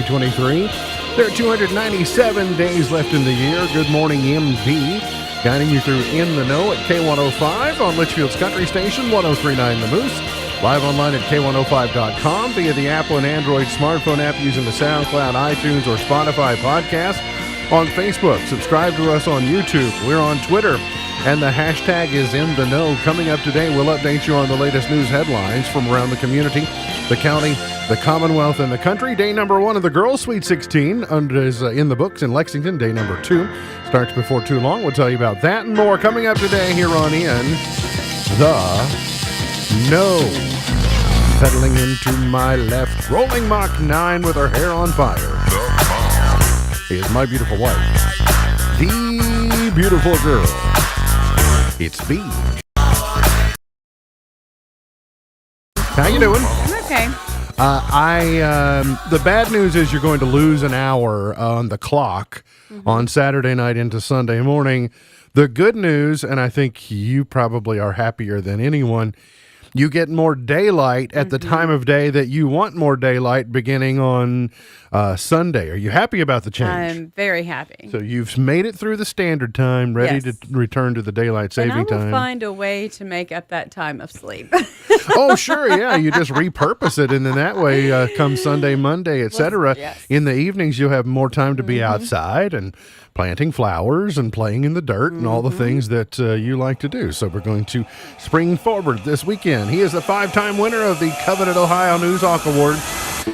2023. There are 297 days left in the year. Good morning, MD. Guiding you through In the Know at K105 on Litchfield's Country Station, 1039 The Moose. Live online at K105.com via the Apple and Android smartphone app using the SoundCloud, iTunes, or Spotify podcast. On Facebook, subscribe to us on YouTube. We're on Twitter, and the hashtag is In the Know. Coming up today, we'll update you on the latest news headlines from around the community, the county, the Commonwealth, and the country. Day number 1 of the Girls Sweet 16 is in the books in Lexington. Day number 2 starts before too long. We'll tell you about that and more coming up today here on In the Know. Settling into my left, rolling Mach 9 with her hair on fire, is my beautiful wife, the beautiful girl. It's B. How you doing? I'm okay. The bad news is you're going to lose an hour on the clock on Saturday night into Sunday morning. The good news, and I think you probably are happier than anyone, you get more daylight at the time of day that you want more daylight beginning on Sunday. Are you happy about the change? I'm very happy. So you've made it through the standard time, ready to return to the daylight saving time. And I will find a way to make up that time of sleep. Oh, sure, yeah. You just repurpose it, and then that way, come Sunday, Monday, etc. Yes. In the evenings, you'll have more time to be outside and planting flowers and playing in the dirt and all the things that you like to do. So we're going to spring forward this weekend. He is the 5-time winner of the coveted Ohio News Hawk Award.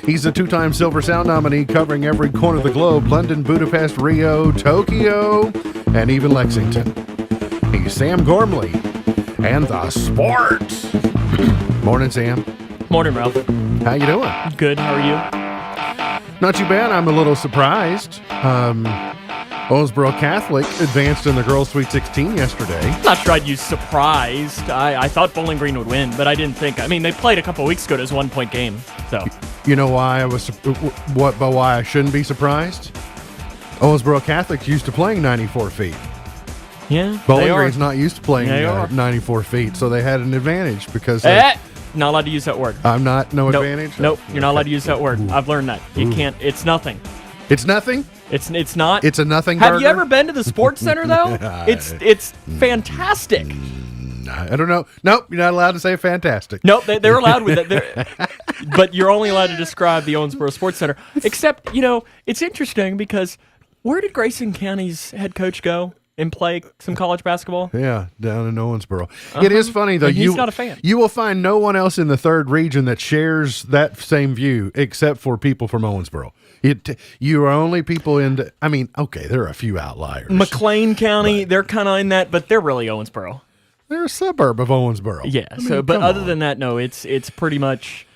He's a 2-time Silver Sound nominee covering every corner of the globe: London, Budapest, Rio, Tokyo, and even Lexington. He's Sam Gormley and the Sports. Morning, Sam. Morning, Ralph. How you doing? Good. How are you? Not too bad. I'm a little surprised. Owensboro Catholic advanced in the Girls Sweet 16 yesterday. I'm not sure I'd use surprised. I thought Bowling Green would win, but I didn't think. I mean, they played a couple weeks ago. It was a 1-point game. So You know why I was why I shouldn't be surprised? Owensboro Catholic's used to playing 94 feet. yeah, Bowling they are. Green's not used to playing They are. 94 feet, so they had an advantage because Not allowed to use that word. I'm not Nope. advantage. Nope. You're not allowed to use that word. I've learned that. You can't. It's nothing. It's nothing. It's not. It's a nothing. Have burger? you ever been to the Sports Center though? It's fantastic. I don't know. Nope, you're not allowed to say fantastic. Nope, they're allowed with it. But you're only allowed to describe the Owensboro Sports Center. Except, it's interesting because where did Grayson County's head coach go and play some college basketball? Yeah, down in Owensboro. It is funny, though. And he's not a fan. You will find no one else in the third region that shares that same view except for people from Owensboro. You are only people in okay, there are a few outliers. McLean County, they're kind of in that, but they're really Owensboro. They're a suburb of Owensboro. Yeah, come other on. than that, no, it's pretty much...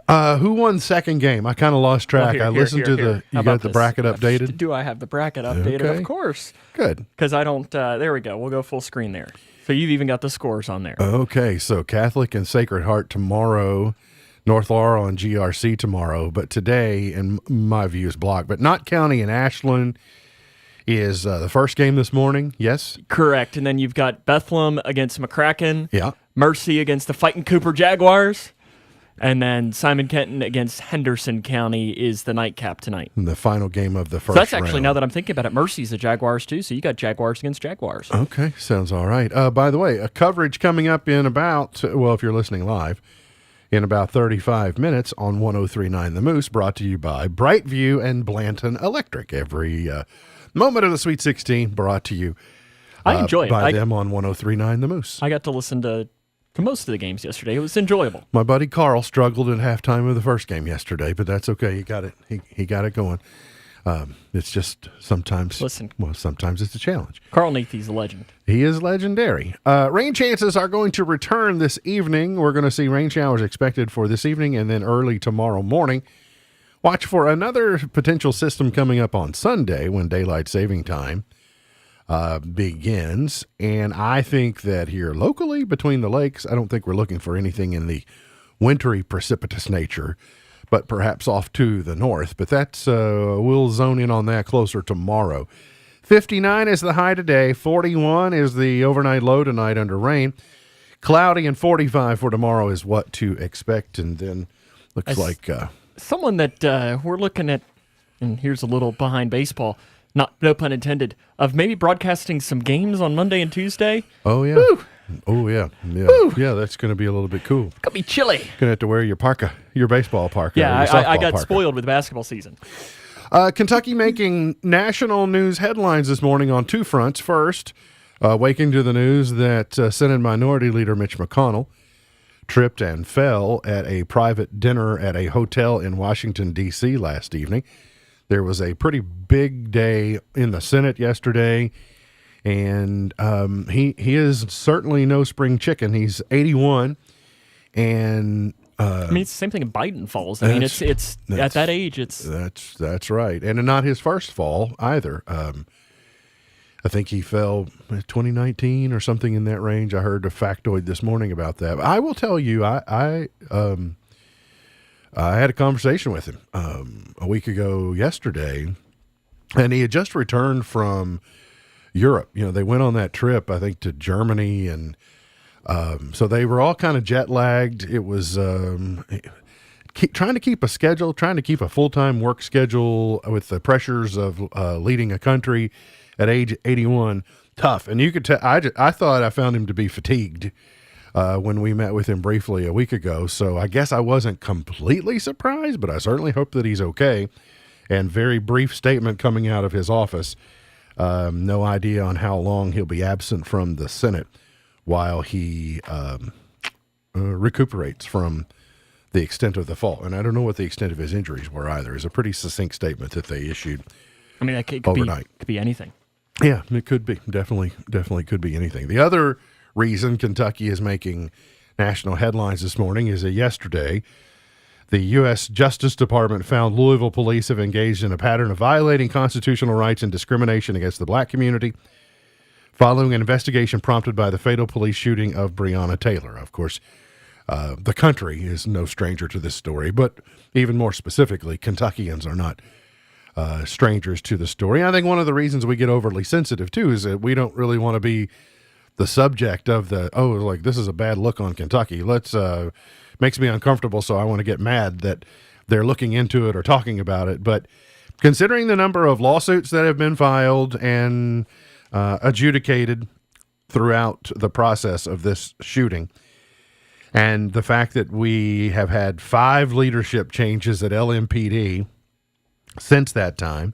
Who won second game? I kind of lost track. I listened to Here. you How got about the this? bracket updated? Do I have the bracket updated? Okay. Of course. Good. Because I don't... there we go. We'll go full screen there. So you've even got the scores on there. Okay, so Catholic and Sacred Heart tomorrow, North Laurel and GRC tomorrow, but today, in my view, is blocked. But Knott County and Ashland is the first game this morning, yes? Correct. And then you've got Bethlehem against McCracken. Yeah. Mercy against the Fighting Cooper Jaguars. And then Simon Kenton against Henderson County is the nightcap tonight. The final game of the first So that's actually, round. now that I'm thinking about it, Mercy's the Jaguars too. So you got Jaguars against Jaguars. Okay, sounds all right. By the way, a coverage coming up in about, if you're listening live, in about 35 minutes on 103.9 The Moose, brought to you by Brightview and Blanton Electric. Every moment of the Sweet 16 brought to you I enjoy it. by them on 103.9 The Moose. I got to listen to most of the games yesterday. It was enjoyable. My buddy Carl struggled at halftime of the first game yesterday, but that's okay. He got it. He got it going. It's just sometimes. Listen. Well, sometimes it's a challenge. Carl Nathy's a legend. He is legendary. Rain chances are going to return this evening. We're going to see rain showers expected for this evening and then early tomorrow morning. Watch for another potential system coming up on Sunday when daylight saving time begins. And I think that here locally between the lakes, I don't think we're looking for anything in the wintry precipitous nature, but perhaps off to the north. But that's we'll zone in on that closer tomorrow. 59 is the high today. 41 is the overnight low tonight under rain. Cloudy and 45 for tomorrow is what to expect. And then looks like someone that we're looking at, and here's a little behind baseball, no pun intended, of maybe broadcasting some games on Monday and Tuesday. Oh, yeah. Woo. Oh, yeah. Yeah. Woo. Yeah, that's going to be a little bit cool. Could be chilly. Going to have to wear your parka, your baseball parka. Yeah, or your I softball got parka. spoiled with basketball season. Kentucky making national news headlines this morning on two fronts. First, waking to the news that Senate Minority Leader Mitch McConnell tripped and fell at a private dinner at a hotel in Washington, D.C. last evening. There was a pretty big day in the Senate yesterday, and he is certainly no spring chicken. He's 81, and I mean, it's the same thing in Biden falls. I mean, it's at that age, it's that's right, and not his first fall either. I think he fell in 2019 or something in that range. I heard a factoid this morning about that. I will tell you, I had a conversation with him a week ago yesterday, and he had just returned from Europe. You know, they went on that trip, I think, to Germany, and so they were all kind of jet lagged. It was trying to keep a schedule, trying to keep a full-time work schedule with the pressures of leading a country at age 81, tough. And you could tell, I thought I found him to be fatigued when we met with him briefly a week ago. So I guess I wasn't completely surprised, but I certainly hope that he's okay. And very brief statement coming out of his office. No idea on how long he'll be absent from the Senate while he recuperates from the extent of the fall. And I don't know what the extent of his injuries were either. It's a pretty succinct statement that they issued. I mean, it could overnight. Could be anything. Yeah, it could be. Definitely could be anything. The other reason Kentucky is making national headlines this morning is that yesterday, the U.S. Justice Department found Louisville police have engaged in a pattern of violating constitutional rights and discrimination against the black community following an investigation prompted by the fatal police shooting of Breonna Taylor. Of course, the country is no stranger to this story, but even more specifically, Kentuckians are not strangers to the story. I think one of the reasons we get overly sensitive, too, is that we don't really want to be the subject of this is a bad look on Kentucky. Makes me uncomfortable, so I want to get mad that they're looking into it or talking about it. But considering the number of lawsuits that have been filed and adjudicated throughout the process of this shooting, and the fact that we have had 5 leadership changes at LMPD since that time,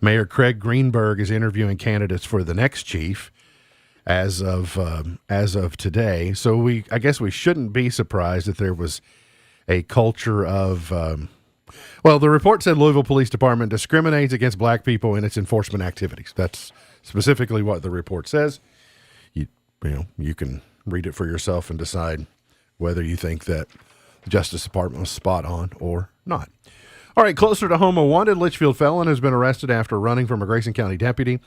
Mayor Craig Greenberg is interviewing candidates for the next chief as of today. So I guess we shouldn't be surprised that there was a culture of, the report said Louisville Police Department discriminates against black people in its enforcement activities. That's specifically what the report says. You can read it for yourself and decide whether you think that the Justice Department was spot on or not. All right, closer to home, a wanted Litchfield felon has been arrested after running from a Grayson County deputy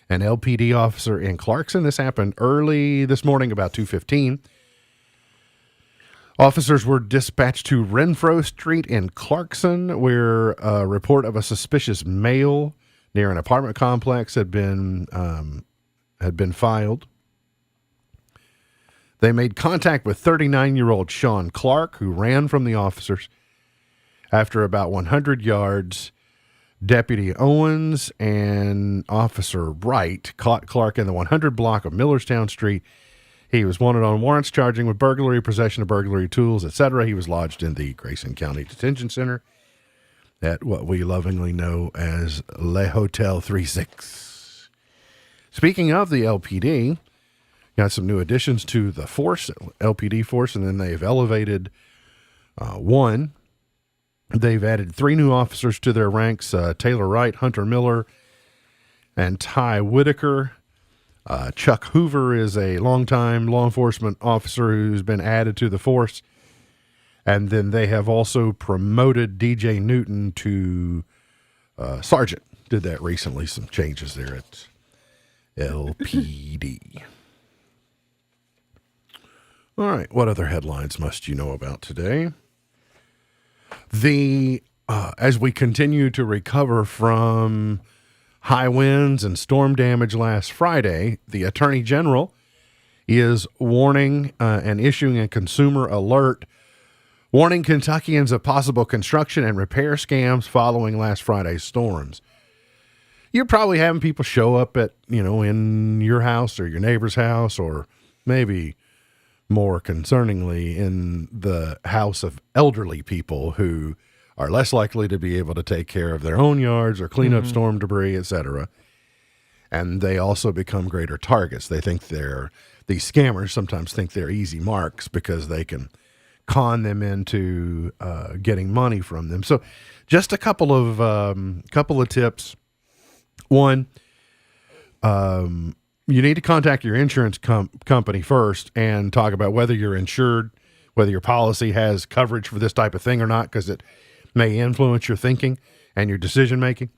and LPD officer in Clarkson. This happened early this morning, about 2:15. Officers were dispatched to Renfro Street in Clarkson, where a report of a suspicious male near an apartment complex had been filed. They made contact with 39-year-old Sean Clark, who ran from the officers. After about 100 yards, Deputy Owens and Officer Wright caught Clark in the 100 block of Millerstown Street. He was wanted on warrants charging with burglary, possession of burglary tools, etc. He was lodged in the Grayson County Detention Center at what we lovingly know as Le Hotel 36. Speaking of the LPD, got some new additions to the force, LPD force, and then they've elevated one. They've added 3 new officers to their ranks, Taylor Wright, Hunter Miller, and Ty Whitaker. Chuck Hoover is a longtime law enforcement officer who's been added to the force. And then they have also promoted DJ Newton to sergeant. Did that recently, some changes there at LPD. All right, what other headlines must you know about today? As we continue to recover from high winds and storm damage last Friday, the Attorney General is warning and issuing a consumer alert warning Kentuckians of possible construction and repair scams following last Friday's storms. You're probably having people show up at, in your house or your neighbor's house, or maybe more concerningly in the house of elderly people who are less likely to be able to take care of their own yards or clean up storm debris, etc. And they also become greater targets. These scammers sometimes think they're easy marks because they can con them into getting money from them. So just a couple of tips. One, you need to contact your insurance company first and talk about whether you're insured, whether your policy has coverage for this type of thing or not, because it may influence your thinking and your decision making.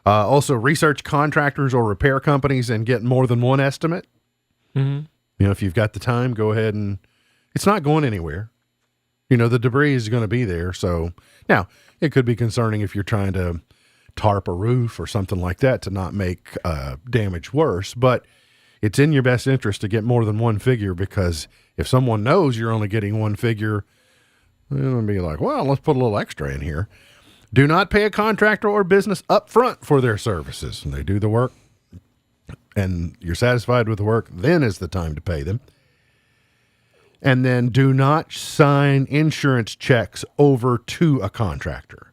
Also, research contractors or repair companies and get more than one estimate. Mm-hmm. If you've got the time, go ahead, and it's not going anywhere. The debris is going to be there. So now it could be concerning if you're trying to tarp a roof or something like that to not make damage worse, but it's in your best interest to get more than one figure, because if someone knows you're only getting one figure, they'll be like, well, let's put a little extra in here. Do not pay a contractor or business up front for their services. They do the work and you're satisfied with the work, then is the time to pay them. And then do not sign insurance checks over to a contractor.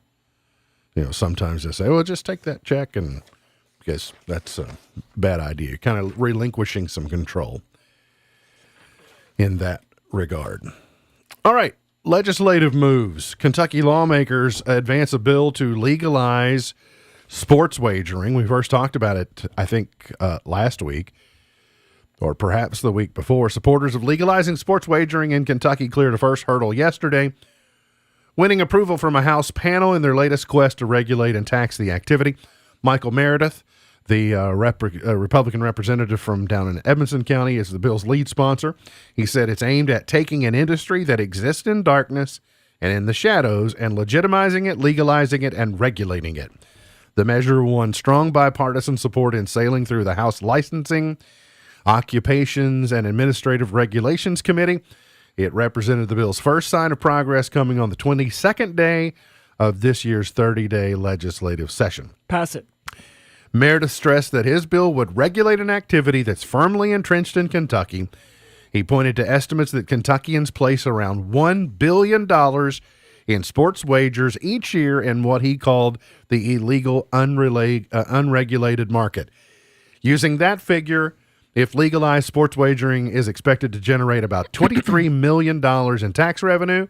Sometimes they say, well, just take that check, and I guess that's a bad idea. Kind of relinquishing some control in that regard. All right, legislative moves. Kentucky lawmakers advance a bill to legalize sports wagering. We first talked about it, I think, last week, or perhaps the week before. Supporters of legalizing sports wagering in Kentucky cleared a first hurdle yesterday, winning approval from a House panel in their latest quest to regulate and tax the activity. Michael Meredith, the Republican representative from down in Edmonson County, is the bill's lead sponsor. He said it's aimed at taking an industry that exists in darkness and in the shadows and legitimizing it, legalizing it, and regulating it. The measure won strong bipartisan support in sailing through the House Licensing, Occupations, and Administrative Regulations Committee. It represented the bill's first sign of progress, coming on the 22nd day of this year's 30-day legislative session. Pass it. Meredith stressed that his bill would regulate an activity that's firmly entrenched in Kentucky. He pointed to estimates that Kentuckians place around $1 billion in sports wagers each year in what he called the illegal, unregulated market. Using that figure, if legalized, sports wagering is expected to generate about $23 million in tax revenue,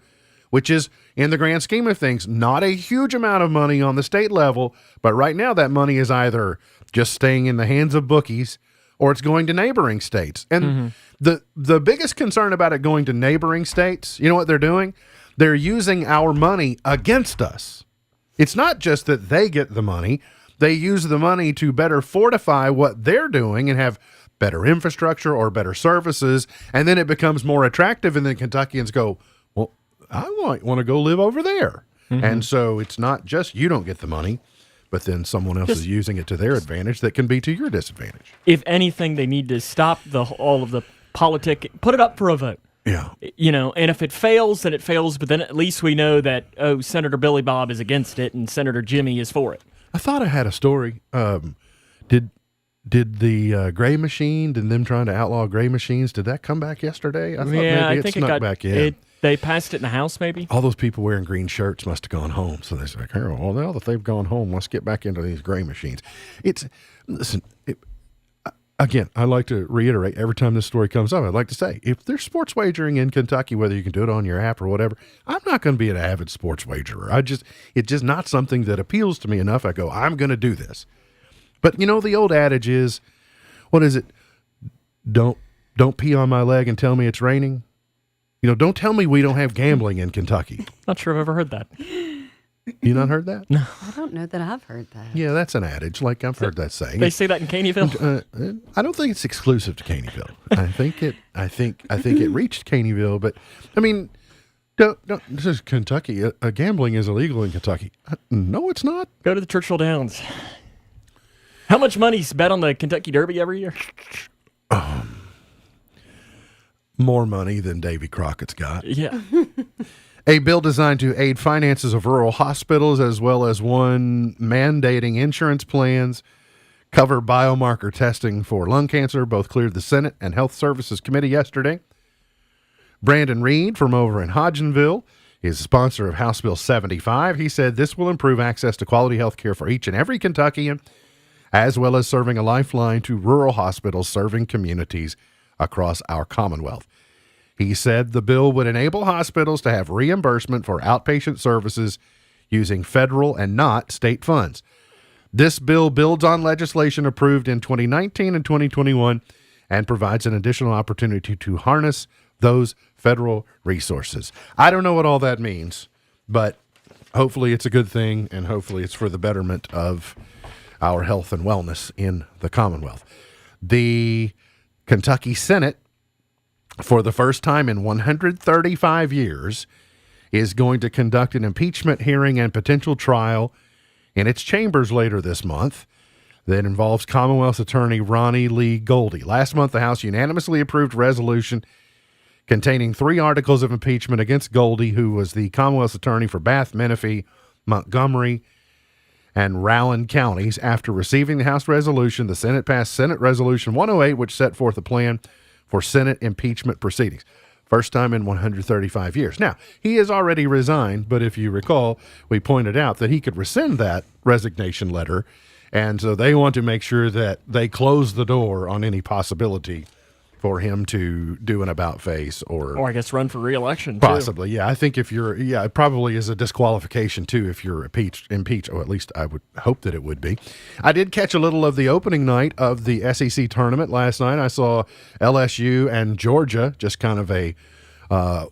which is, in the grand scheme of things, not a huge amount of money on the state level, but right now that money is either just staying in the hands of bookies or it's going to neighboring states. And the biggest concern about it going to neighboring states, you know what they're doing? They're using our money against us. It's not just that they get the money. They use the money to better fortify what they're doing and have better infrastructure or better services, and then it becomes more attractive, and then Kentuckians go, well, I might want to go live over there. And so it's not just you don't get the money, but then someone else is using it to their advantage that can be to your disadvantage. If anything, they need to stop all of the politic, put it up for a vote. Yeah. And if it fails, then it fails, but then at least we know that, Senator Billy Bob is against it and Senator Jimmy is for it. I thought I had a story. Did the gray machine, and them trying to outlaw gray machines, did that come back yesterday? I thought maybe I think it got back in. They passed it in the House, maybe? All those people wearing green shirts must have gone home. So they're like, well, now that they've gone home, let's get back into these gray machines. Again, I like to reiterate every time this story comes up, I'd like to say, if there's sports wagering in Kentucky, whether you can do it on your app or whatever, I'm not going to be an avid sports wagerer. It's just not something that appeals to me enough. I go, I'm going to do this. But the old adage is, what is it? Don't pee on my leg and tell me it's raining. Don't tell me we don't have gambling in Kentucky. Not sure I've ever heard that. You not heard that? No. I don't know that I've heard that. Yeah, that's an adage. Like I've heard that saying. They say that in Caneyville? I don't think it's exclusive to Caneyville. I think it reached Caneyville, but I mean, don't. This is Kentucky. Gambling is illegal in Kentucky. No, it's not. Go to the Churchill Downs. How much money's bet on the Kentucky Derby every year? more money than Davy Crockett's got. Yeah. A bill designed to aid finances of rural hospitals, as well as one mandating insurance plans cover biomarker testing for lung cancer, both cleared the Senate and Health Services Committee yesterday. Brandon Reed from over in Hodgenville is a sponsor of House Bill 75. He said this will improve access to quality health care for each and every Kentuckian, as well as serving a lifeline to rural hospitals serving communities across our Commonwealth. He said the bill would enable hospitals to have reimbursement for outpatient services using federal and not state funds. This bill builds on legislation approved in 2019 and 2021 and provides an additional opportunity to harness those federal resources. I don't know what all that means, but hopefully it's a good thing, and hopefully it's for the betterment of our health and wellness in the Commonwealth. The Kentucky Senate, for the first time in 135 years, is going to conduct an impeachment hearing and potential trial in its chambers later this month that involves Commonwealth's attorney Ronnie Lee Goldie. Last month, the House unanimously approved a resolution containing 3 articles of impeachment against Goldie, who was the Commonwealth's attorney for Bath, Menifee, Montgomery, and Rowan counties. After receiving the House resolution, the Senate passed Senate Resolution 108, which set forth a plan for Senate impeachment proceedings. First time in 135 years. Now, he has already resigned, but if you recall, we pointed out that he could rescind that resignation letter, and so they want to make sure that they close the door on any possibility for him to do an about-face or I guess run for re-election, too. Possibly, yeah. I think if you're, it probably is a disqualification, too, if you're impeached, or at least I would hope that it would be. I did catch a little of the opening night of the SEC tournament last night. I saw LSU and Georgia, just kind of a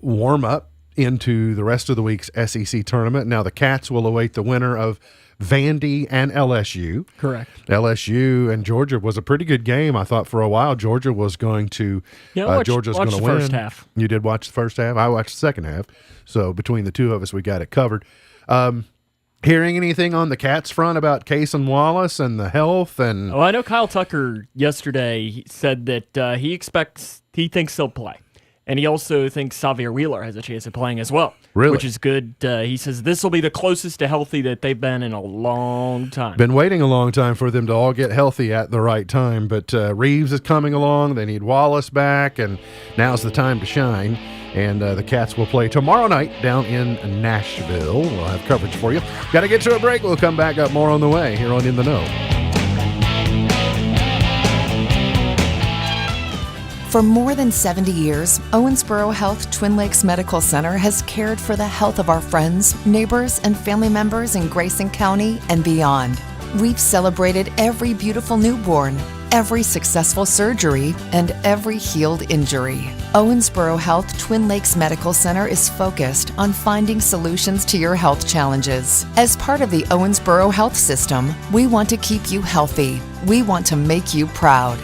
warm-up into the rest of the week's SEC tournament. Now the Cats will await the winner of Vandy and LSU. Correct. LSU and Georgia was a pretty good game. I thought for a while Georgia was going to Georgia's going to win. First half. You did watch the first half? I watched the second half. So between the two of us, we got it covered. Hearing anything on the Cats front about Cason Wallace and the health? And I know Kyle Tucker yesterday said that he thinks he'll play. And he also thinks Xavier Wheeler has a chance of playing as well. Really? Which is good. He says this will be the closest to healthy that they've been in a long time. Been waiting a long time for them to all get healthy at the right time. But Reeves is coming along. They need Wallace back, and now's the time to shine. And the Cats will play tomorrow night down in Nashville. We'll have coverage for you. Got to get to a break. We'll come back up more on the way here on In the Know. For more than 70 years, Owensboro Health Twin Lakes Medical Center has cared for the health of our friends, neighbors, and family members in Grayson County and beyond. We've celebrated every beautiful newborn, every successful surgery, and every healed injury. Owensboro Health Twin Lakes Medical Center is focused on finding solutions to your health challenges. As part of the Owensboro Health System, we want to keep you healthy. We want to make you proud.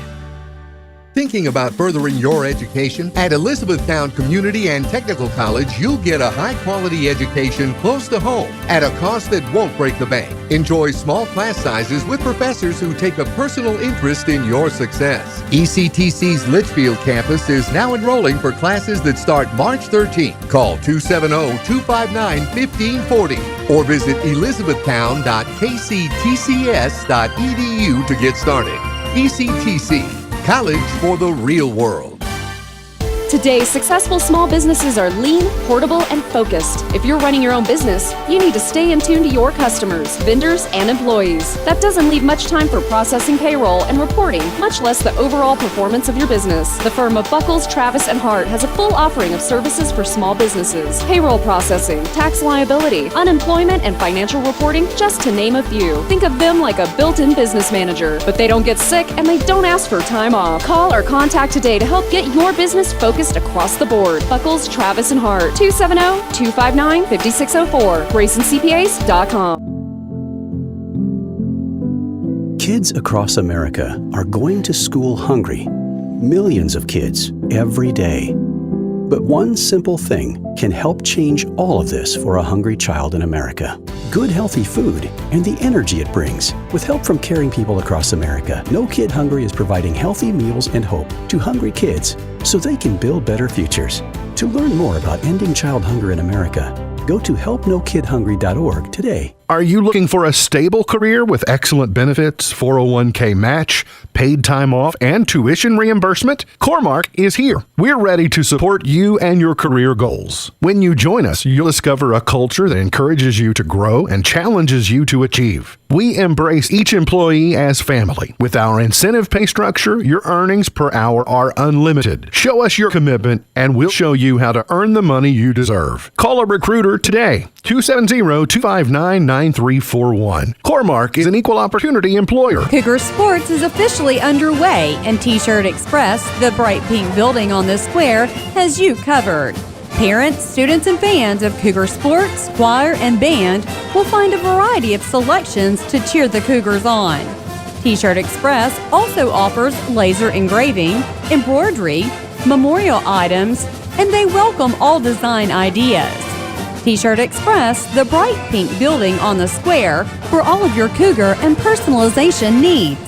Thinking about furthering your education? At Elizabethtown Community and Technical College, you'll get a high-quality education close to home at a cost that won't break the bank. Enjoy small class sizes with professors who take a personal interest in your success. ECTC's Litchfield campus is now enrolling for classes that start March 13th. Call 270-259-1540 or visit elizabethtown.kctcs.edu to get started. ECTC. College for the real world. Today, successful small businesses are lean, portable, and focused. If you're running your own business, you need to stay in tune to your customers, vendors, and employees. That doesn't leave much time for processing payroll and reporting, much less the overall performance of your business. The firm of Buckles, Travis, and Hart has a full offering of services for small businesses. Payroll processing, tax liability, unemployment, and financial reporting, just to name a few. Think of them like a built-in business manager, but they don't get sick and they don't ask for time off. Call or contact today to help get your business focused across the board. Buckles, Travis, and Hart. 270-259-5604. GraysonCPAs.com. Kids across America are going to school hungry. Millions of kids every day. But one simple thing can help change all of this for a hungry child in America. Good, healthy food and the energy it brings. With help from caring people across America, No Kid Hungry is providing healthy meals and hope to hungry kids so they can build better futures. To learn more about ending child hunger in America, go to helpnokidhungry.org today. Are you looking for a stable career with excellent benefits, 401k match, paid time off, and tuition reimbursement? Cormark is here. We're ready to support you and your career goals. When you join us, you'll discover a culture that encourages you to grow and challenges you to achieve. We embrace each employee as family. With our incentive pay structure, your earnings per hour are unlimited. Show us your commitment, and we'll show you how to earn the money you deserve. Call a recruiter today, 270-259-9341. Cormark is an equal opportunity employer. Cougar Sports is officially underway, and T-Shirt Express, the bright pink building on the square, has you covered. Parents, students, and fans of Cougar Sports, choir, and band will find a variety of selections to cheer the Cougars on. T-Shirt Express also offers laser engraving, embroidery, memorial items, and they welcome all design ideas. T-Shirt Express, the bright pink building on the square, for all of your Cougar and personalization needs.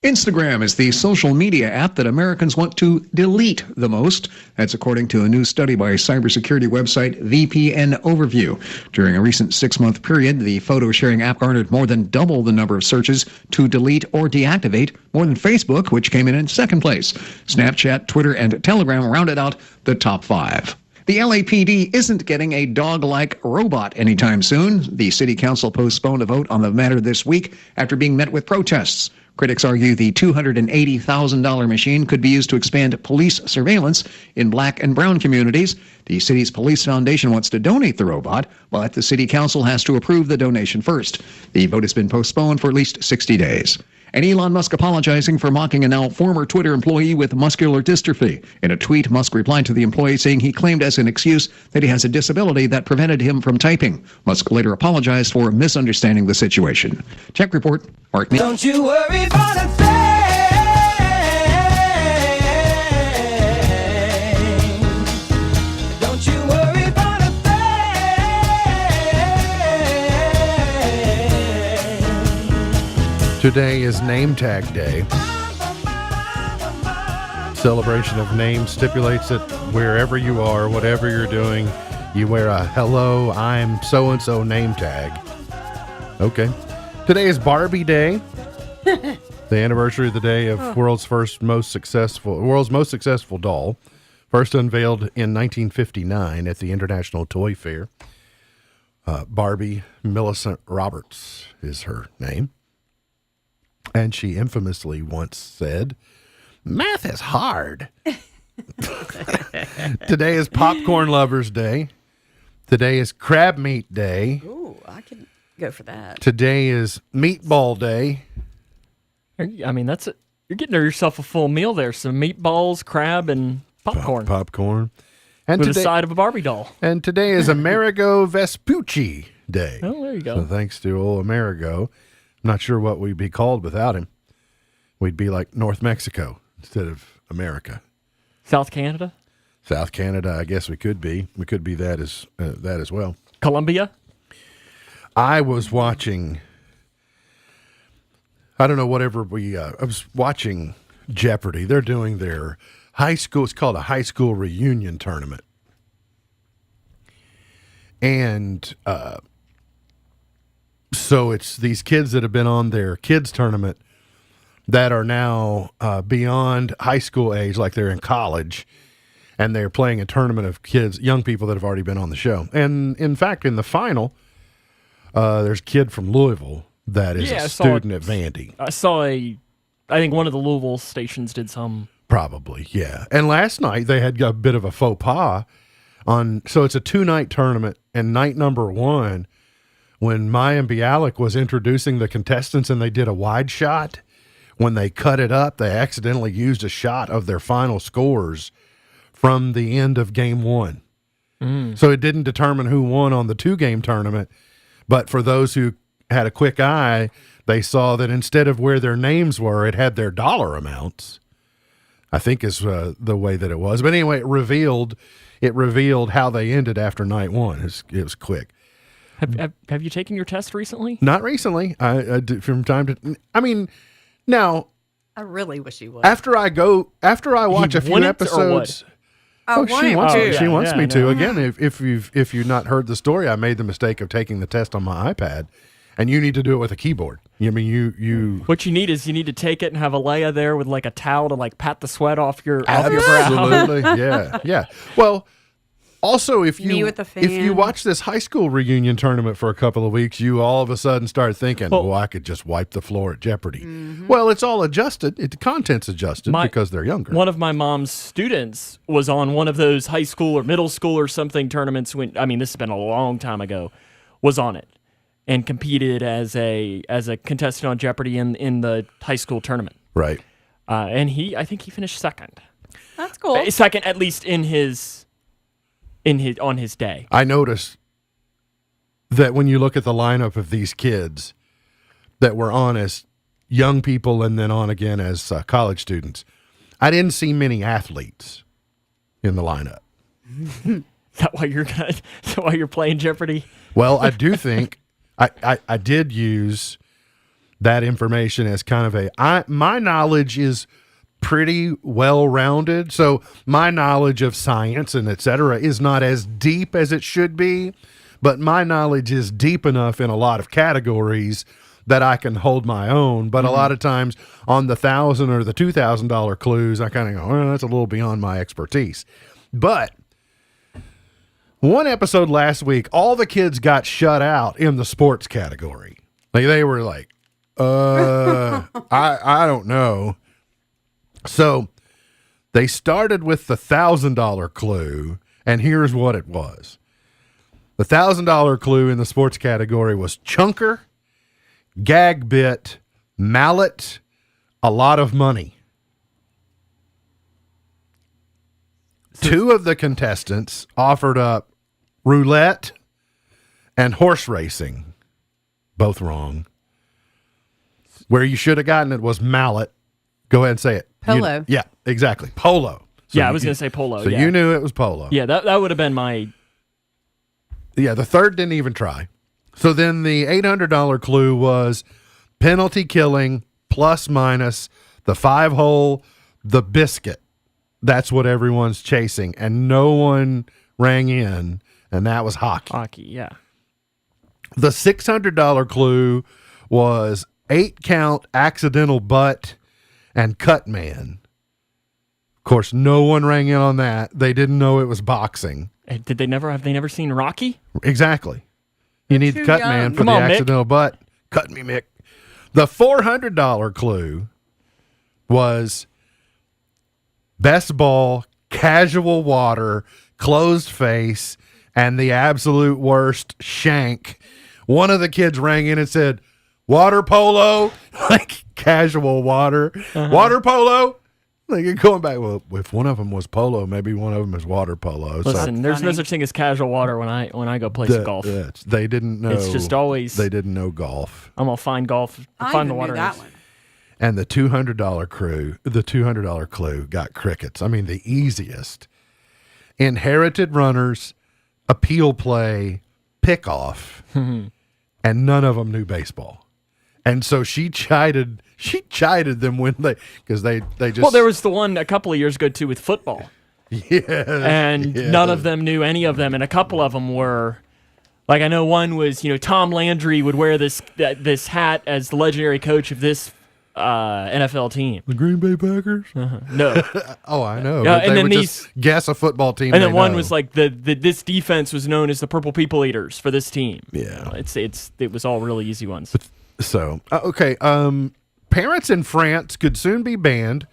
Instagram is the social media app that Americans want to delete the most. That's according to a new study by cybersecurity website VPN Overview. During a recent 6-month period, the photo-sharing app garnered more than double the number of searches to delete or deactivate, more than Facebook, which came in second place. Snapchat, Twitter, and Telegram rounded out the top 5. The LAPD isn't getting a dog-like robot anytime soon. The city council postponed a vote on the matter this week after being met with protests. Critics argue the $280,000 machine could be used to expand police surveillance in black and brown communities. The city's police foundation wants to donate the robot, but the city council has to approve the donation first. The vote has been postponed for at least 60 days. And Elon Musk apologizing for mocking a now former Twitter employee with muscular dystrophy. In a tweet, Musk replied to the employee saying he claimed as an excuse that he has a disability that prevented him from typing. Musk later apologized for misunderstanding the situation. Check report, Mark Neal. Don't you worry about a thing. Don't you worry about a thing. Today is Name Tag Day. Celebration of names stipulates that wherever you are, whatever you're doing, you wear a "Hello, I'm so-and-so" name tag. Okay. Today is Barbie Day. The anniversary of the day of world's most successful doll, first unveiled in 1959 at the International Toy Fair. Barbie Millicent Roberts is her name. And she infamously once said, "Math is hard." Today is Popcorn Lovers Day. Today is Crab Meat Day. Ooh, I can go for that. Today is Meatball Day. I mean, you're getting yourself a full meal there. Some meatballs, crab, and popcorn. Popcorn. And with today, a side of a Barbie doll. And today is Amerigo Vespucci Day. Oh, there you go. So thanks to old Amerigo. I'm not sure what we'd be called without him. We'd be like North Mexico instead of America. South Canada? South Canada, I guess we could be. We could be that as well. Colombia? I was watching, I was watching Jeopardy. They're doing their high school, it's called a high school reunion tournament. And so it's these kids that have been on their kids tournament that are now beyond high school age, like they're in college, and they're playing a tournament of kids, young people that have already been on the show. And in fact, in the final, there's a kid from Louisville that is a student at Vandy. I think one of the Louisville stations did some. Probably, yeah. And last night they had a bit of a faux pas so it's a 2-night tournament, and night number 1, when Mayim Bialik was introducing the contestants and they did a wide shot, when they cut it up, they accidentally used a shot of their final scores from the end of game 1. So it didn't determine who won on the 2-game tournament, but for those who had a quick eye, they saw that instead of where their names were, it had their dollar amounts. I think is the way that it was. But anyway, it revealed how they ended after night one. It was quick. Have you taken your test recently? Not recently. I do from time to. I mean, now I really wish you would. after I watch a few wouldn't, or episodes. Oh, She wants to. she wants Yeah, me I to. know. Again, if you've not heard the story, I made the mistake of taking the test on my iPad, and you need to do it with a keyboard. I mean, you What you need is you need to take it and have a Leia there with like a towel to like pat the sweat off your brow. absolutely yeah. Well, also if Me you with the if you fan. watch this high school reunion tournament for a couple of weeks, you all of a sudden start thinking, Well- "Oh, I could just wipe the floor at Jeopardy." Mm-hmm. Well, it's all adjusted. The content's adjusted because they're younger. One of my mom's students was on one of those high school or middle school or something tournaments when this has been a long time ago, was on it and competed as a contestant on Jeopardy in the high school tournament. Right. And I think he finished second. That's cool. Second at least on his day. I noticed that when you look at the lineup of these kids that were on as young people and then on again as college students, I didn't see many athletes in the lineup. Is that why you're playing Jeopardy? Well, I do think I did use that information as kind of my knowledge is pretty well rounded. So my knowledge of science and et cetera is not as deep as it should be, but my knowledge is deep enough in a lot of categories that I can hold my own. But a lot of times on the $1,000 or the $2,000 clues, I kind of go, that's a little beyond my expertise. But one episode last week, all the kids got shut out in the sports category. Like they were like, I don't know. So they started with the $1,000 clue, and here's what it was. The $1,000 clue in the sports category was chunker, gag bit, mallet, a lot of money. Two of the contestants offered up roulette and horse racing. Both wrong. Where you should have gotten it was mallet. Go ahead and say it. Polo. Yeah, exactly. Polo. So Yeah, I was going to say polo. So yeah. you knew it was polo. Yeah, that would have been my. Yeah, the third didn't even try. So then the $800 clue was penalty killing plus minus the 5-hole, the biscuit. That's what everyone's chasing. And no one rang in, and that was hockey. Hockey, yeah. The $600 clue was 8-count accidental butt and cut man. Of course, no one rang in on that. They didn't know it was boxing. Have they never seen Rocky? Exactly. You need the too cut young. man for Come the on, Mick. accidental butt. Cut me, Mick. The $400 clue was best ball, casual water, closed face, and the absolute worst shank. One of the kids rang in and said, water polo, like casual water. Water polo. Like you're going back. Well, if one of them was polo, maybe one of them is water polo. Listen, there's no funny. such thing as casual water when I go play so some golf. they didn't know. It's just always They didn't know golf. I'm gonna find golf, I find even the knew water. that is. one. And the $200 clue got crickets. I mean, the easiest. Inherited runners, appeal play, pickoff, and none of them knew baseball. And so she chided them when because they just Well, there was the one a couple of years ago too with football, and none of them knew any of them, and a couple of them were. Like I know one was, Tom Landry would wear this hat as the legendary coach of this NFL team. the Green Bay Packers. No, Oh, I know. Yeah, but and they then would just guess a football team. and then they one know. was like this defense was known as the Purple People Eaters for this team. Yeah. It was all really easy ones. So, okay. Parents in France could soon be banned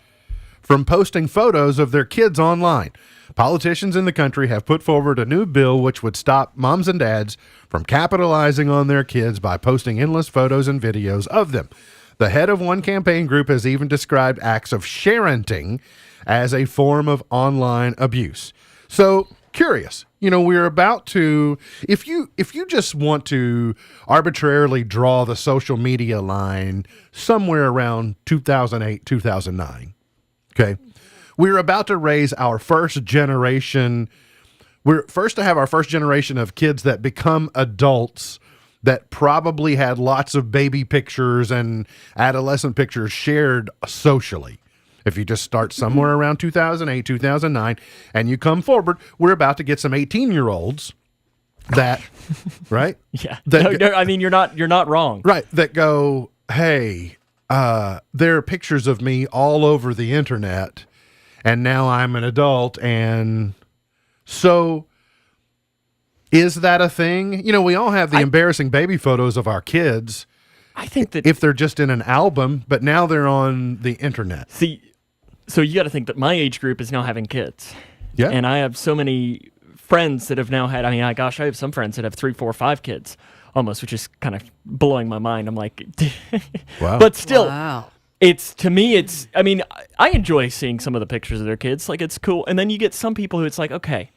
from posting photos of their kids online. Politicians in the country have put forward a new bill which would stop moms and dads from capitalizing on their kids by posting endless photos and videos of them. The head of one campaign group has even described acts of sharenting as a form of online abuse. So, curious. We're about to, if you just want to arbitrarily draw the social media line somewhere around 2008, 2009, okay, we're about to raise our first generation. We're first to have our first generation of kids that become adults that probably had lots of baby pictures and adolescent pictures shared socially. If you just start somewhere around 2008, 2009, and you come forward, we're about to get some 18-year-olds that, right? Yeah. That, No, I mean, you're not wrong. right, that go, hey, there are pictures of me all over the internet, and now I'm an adult, and so is that a thing? You know, we all have the embarrassing baby photos of our kids. I think that if they're just in an album, but now they're on the internet. See, so you got to think that my age group is now having kids. Yeah. And I have so many friends that have now had, I have some friends that have 3, 4, 5 kids almost, which is kind of blowing my mind. I'm like, wow. But still, Wow. to me, I enjoy seeing some of the pictures of their kids. Like, it's cool. And then you get some people who it's like, okay,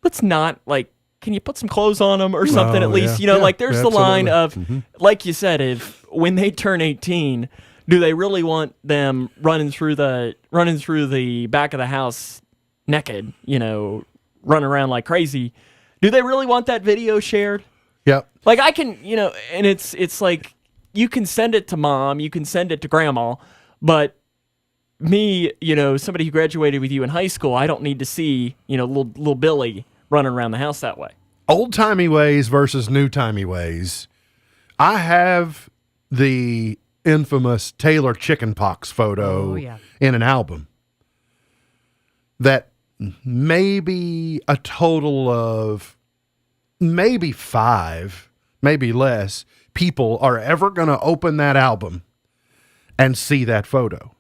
let's not, like, can you put some clothes on them or something at least? yeah. You know, Yeah, like there's the line absolutely. of, like you said, if when they turn 18, do they really want them running through the back of the house naked, you know, running around like crazy? Do they really want that video shared? Yep. Like I can, you know, and it's like you can send it to mom, you can send it to grandma, but me, you know, somebody who graduated with you in high school, I don't need to see, you know, little Billy running around the house that way. Old-timey ways versus new-timey ways. I have the infamous Taylor chickenpox photo in an album that maybe a total of maybe 5, maybe less people are ever going to open that album and see that photo.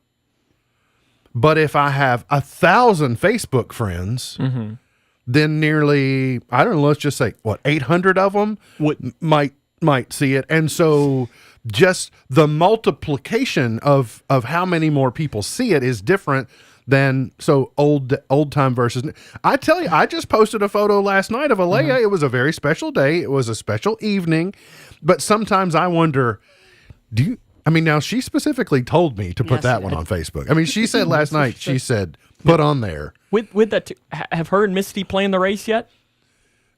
But if I have 1,000 Facebook friends, then nearly, I don't know, let's just say, 800 of them might see it. And so just the multiplication of how many more people see it is different than, so old time versus new. I tell you, I just posted a photo last night of Alea. It was a very special day. It was a special evening. But sometimes I wonder, now she specifically told me to put that one on Facebook. I mean, she said last night, she said, put on there. With that, have her and Misty playing the race yet?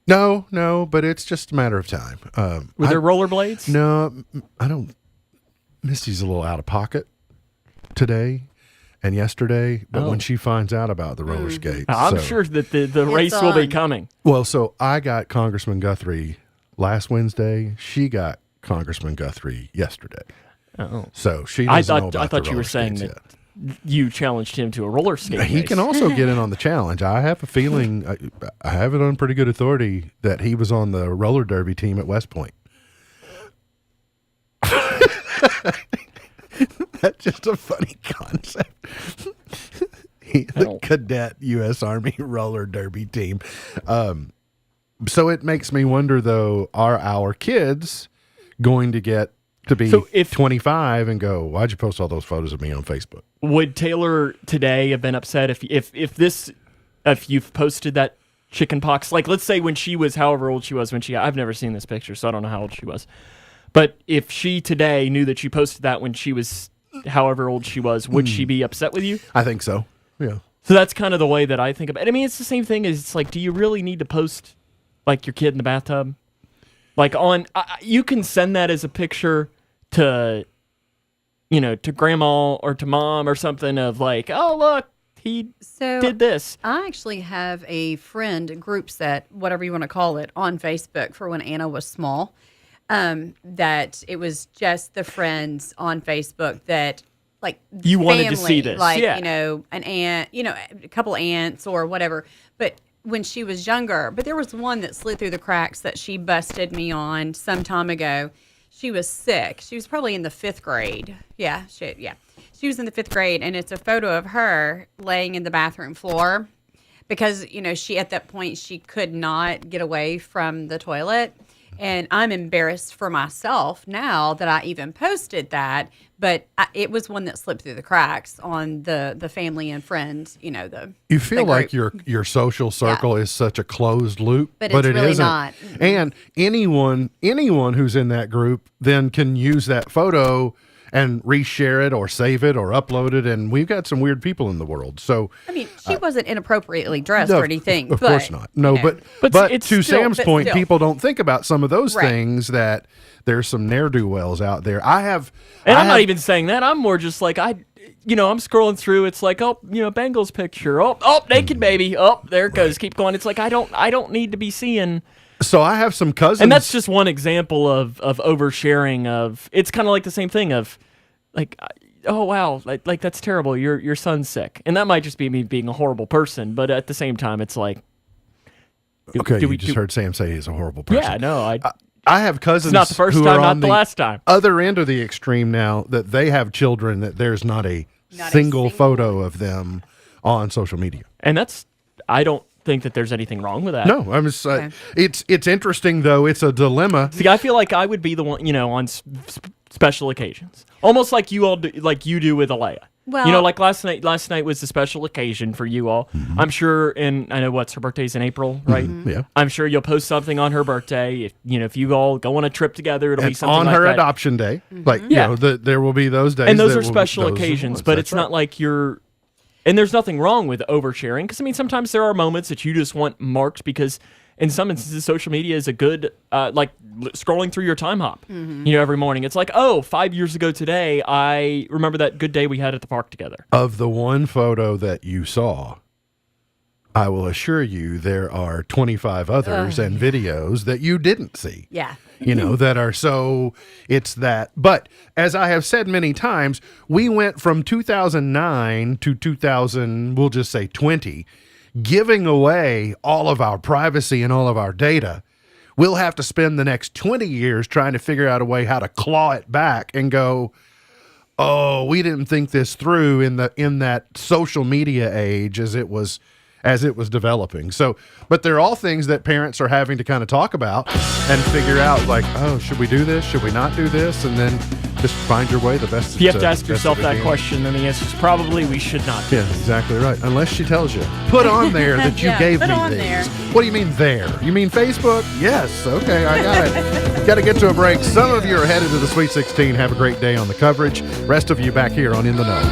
No, but it's just a matter of time. With their rollerblades? No, I don't. Misty's a little out of pocket today and yesterday, but when she finds out about the roller skates. I'm sure that the race will be coming. Well, so I got Congressman Guthrie last Wednesday. She got Congressman Guthrie yesterday. Oh. So she doesn't know about I thought the you were roller saying skates that yet. you challenged him to a roller skate He race. can also get in on the challenge. I have a feeling, I have it on pretty good authority, that he was on the roller derby team at West Point. That's just a funny concept. The cadet U.S. Army roller derby team. So it makes me wonder, though, are our kids going to get to be 25 and go, why'd you post all those photos of me on Facebook? Would Taylor today have been upset if you've posted that chicken pox? Like, let's say when she was however old she was I've never seen this picture, so I don't know how old she was. But if she today knew that you posted that when she was however old she was, would she be upset with you? I think so. Yeah. So that's kind of the way that I think about it. I mean, it's the same thing as it's like, do you really need to post like your kid in the bathtub? Like you can send that as a picture to, to grandma or to mom or something of like, oh, look, he did this. I actually have a friend group set, whatever you want to call it, on Facebook for when Anna was small. That it was just the friends on Facebook that like you family, wanted to see this, like yeah. An aunt, a couple aunts or whatever. But when she was younger, but there was one that slid through the cracks that she busted me on some time ago. She was sick. She was probably in the 5th grade. Yeah, she was in the 5th grade, and it's a photo of her laying in the bathroom floor because she at that point she could not get away from the toilet. And I'm embarrassed for myself now that I even posted that, but it was one that slipped through the cracks on the family and friends, You feel like your social circle is such a closed loop, but it's it really isn't. not. And anyone who's in that group then can use that photo and reshare it or save it or upload it. And we've got some weird people in the world. So I mean, she wasn't inappropriately dressed no, or anything. Of but, course not. No, you know. but it's to still- Sam's but point, still. people don't think about some of those Right. things that there's some ne'er-do-wells out there. And I'm not even saying that. I'm more just like, I'm scrolling through. It's like, Bengals picture. Oh, naked baby. Oh, there it goes. Keep going. It's like, I don't need to be seeing. So I have some cousins. And that's just one example of oversharing. Of it's kind of like the same thing of, like, oh wow, like that's terrible. Your son's sick, and that might just be me being a horrible person. But at the same time, it's like, you just heard Sam say he's a horrible person. Yeah, no, I have cousins. It's not the first who time, are not on the last time. Other end of the extreme now that they have children that there's not a single photo of them on social media. And I don't think that there's anything wrong with that. No, I'm just. It's interesting though. It's a dilemma. See, I feel like I would be the one, on special occasions, almost like you all do, like you do with Alea. Well, like last night was a special occasion for you all. Mm-hmm. I'm sure, and I know her birthday's in April, right? Yeah. I'm sure you'll post something on her birthday. If you all go on a trip together, it'll be And something on like her that. adoption day, like Yeah. there will be those days, And those that are will- special those are the occasions, ones. but That's it's not like you're. And there's nothing wrong with oversharing because sometimes there are moments that you just want marked because in some instances social media is a good scrolling through your time hop. Every morning it's like, 5 years ago today I remember that good day we had at the park together. Of the one photo that you saw, I will assure you there are 25 others and videos that you didn't see. Yeah. That are so it's that. But as I have said many times, we went from 2009 to 2000, we'll just say 20, giving away all of our privacy and all of our data. We'll have to spend the next 20 years trying to figure out a way how to claw it back and go, oh, we didn't think this through in that social media age as it was developing. So, but they're all things that parents are having to kind of talk about and figure out, like, oh, should we do this? Should we not do this? And then just find your way the best. If you have to ask best yourself you that can. question, then the answer is probably we should not. Yeah, exactly right. Unless she tells you, put on there that you Yeah, gave put me on these. there. What do you mean there? You mean Facebook? Yes. Okay, I got it. Got to get to a break. Some of you are headed to the Sweet 16. Have a great day on the coverage. Rest of you back here on In the Know.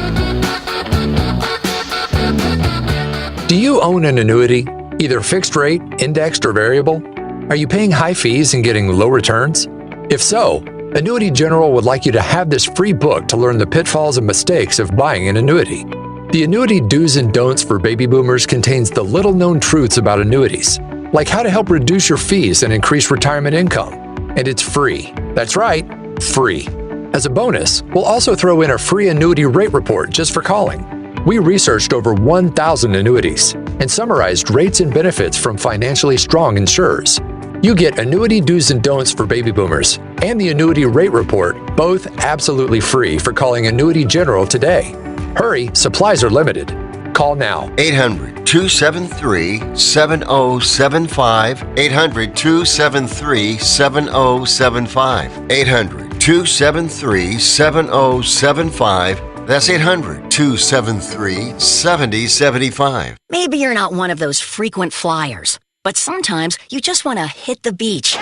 Do you own an annuity, either fixed rate, indexed, or variable? Are you paying high fees and getting low returns? If so, Annuity General would like you to have this free book to learn the pitfalls and mistakes of buying an annuity. The Annuity Do's and Don'ts for Baby Boomers contains the little-known truths about annuities, like how to help reduce your fees and increase retirement income. And it's free. That's right, free. As a bonus, we'll also throw in a free annuity rate report just for calling. We researched over 1,000 annuities and summarized rates and benefits from financially strong insurers. You get Annuity Do's and Don'ts for Baby Boomers and the Annuity Rate Report, both absolutely free for calling Annuity General today. Hurry, supplies are limited. Call now. 800-273-7075. 800-273-7075. 800-273-7075. That's 800-273-7075. Maybe you're not one of those frequent flyers, but sometimes you just want to hit the beach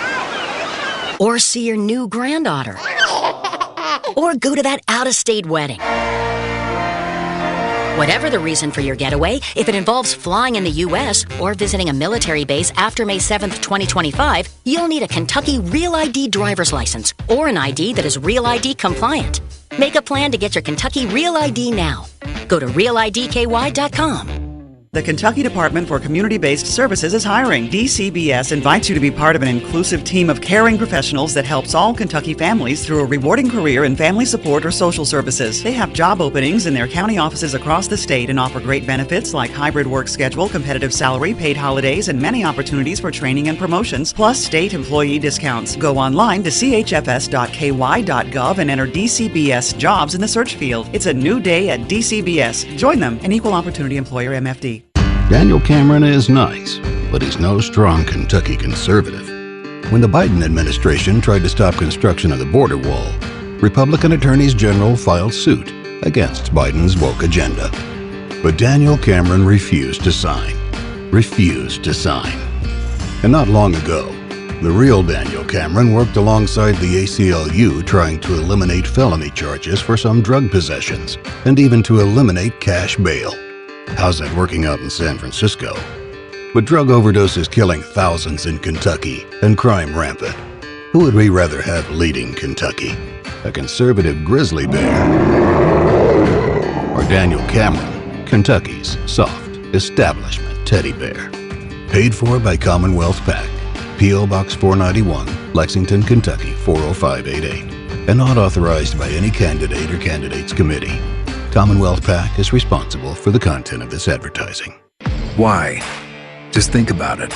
or see your new granddaughter or go to that out-of-state wedding. Whatever the reason for your getaway, if it involves flying in the U.S. or visiting a military base after May 7th, 2025, you'll need a Kentucky Real ID driver's license or an ID that is Real ID compliant. Make a plan to get your Kentucky Real ID now. Go to realidky.com. The Kentucky Department for Community-Based Services is hiring. DCBS invites you to be part of an inclusive team of caring professionals that helps all Kentucky families through a rewarding career in family support or social services. They have job openings in their county offices across the state and offer great benefits like hybrid work schedule, competitive salary, paid holidays, and many opportunities for training and promotions, plus state employee discounts. Go online to chfs.ky.gov and enter DCBS jobs in the search field. It's a new day at DCBS. Join them, an equal opportunity employer MFD. Daniel Cameron is nice, but he's no strong Kentucky conservative. When the Biden administration tried to stop construction of the border wall, Republican attorneys general filed suit against Biden's woke agenda. But Daniel Cameron refused to sign. And not long ago, The real Daniel Cameron worked alongside the ACLU trying to eliminate felony charges for some drug possessions and even to eliminate cash bail. How's that working out in San Francisco? With drug overdoses killing thousands in Kentucky and crime rampant, who would we rather have leading Kentucky? A conservative grizzly bear or Daniel Cameron, Kentucky's soft establishment teddy bear? Paid for by Commonwealth PAC. P.O. Box 491, Lexington, Kentucky 40588. And not authorized by any candidate or candidates committee. Commonwealth PAC is responsible for the content of this advertising. Why? Just think about it.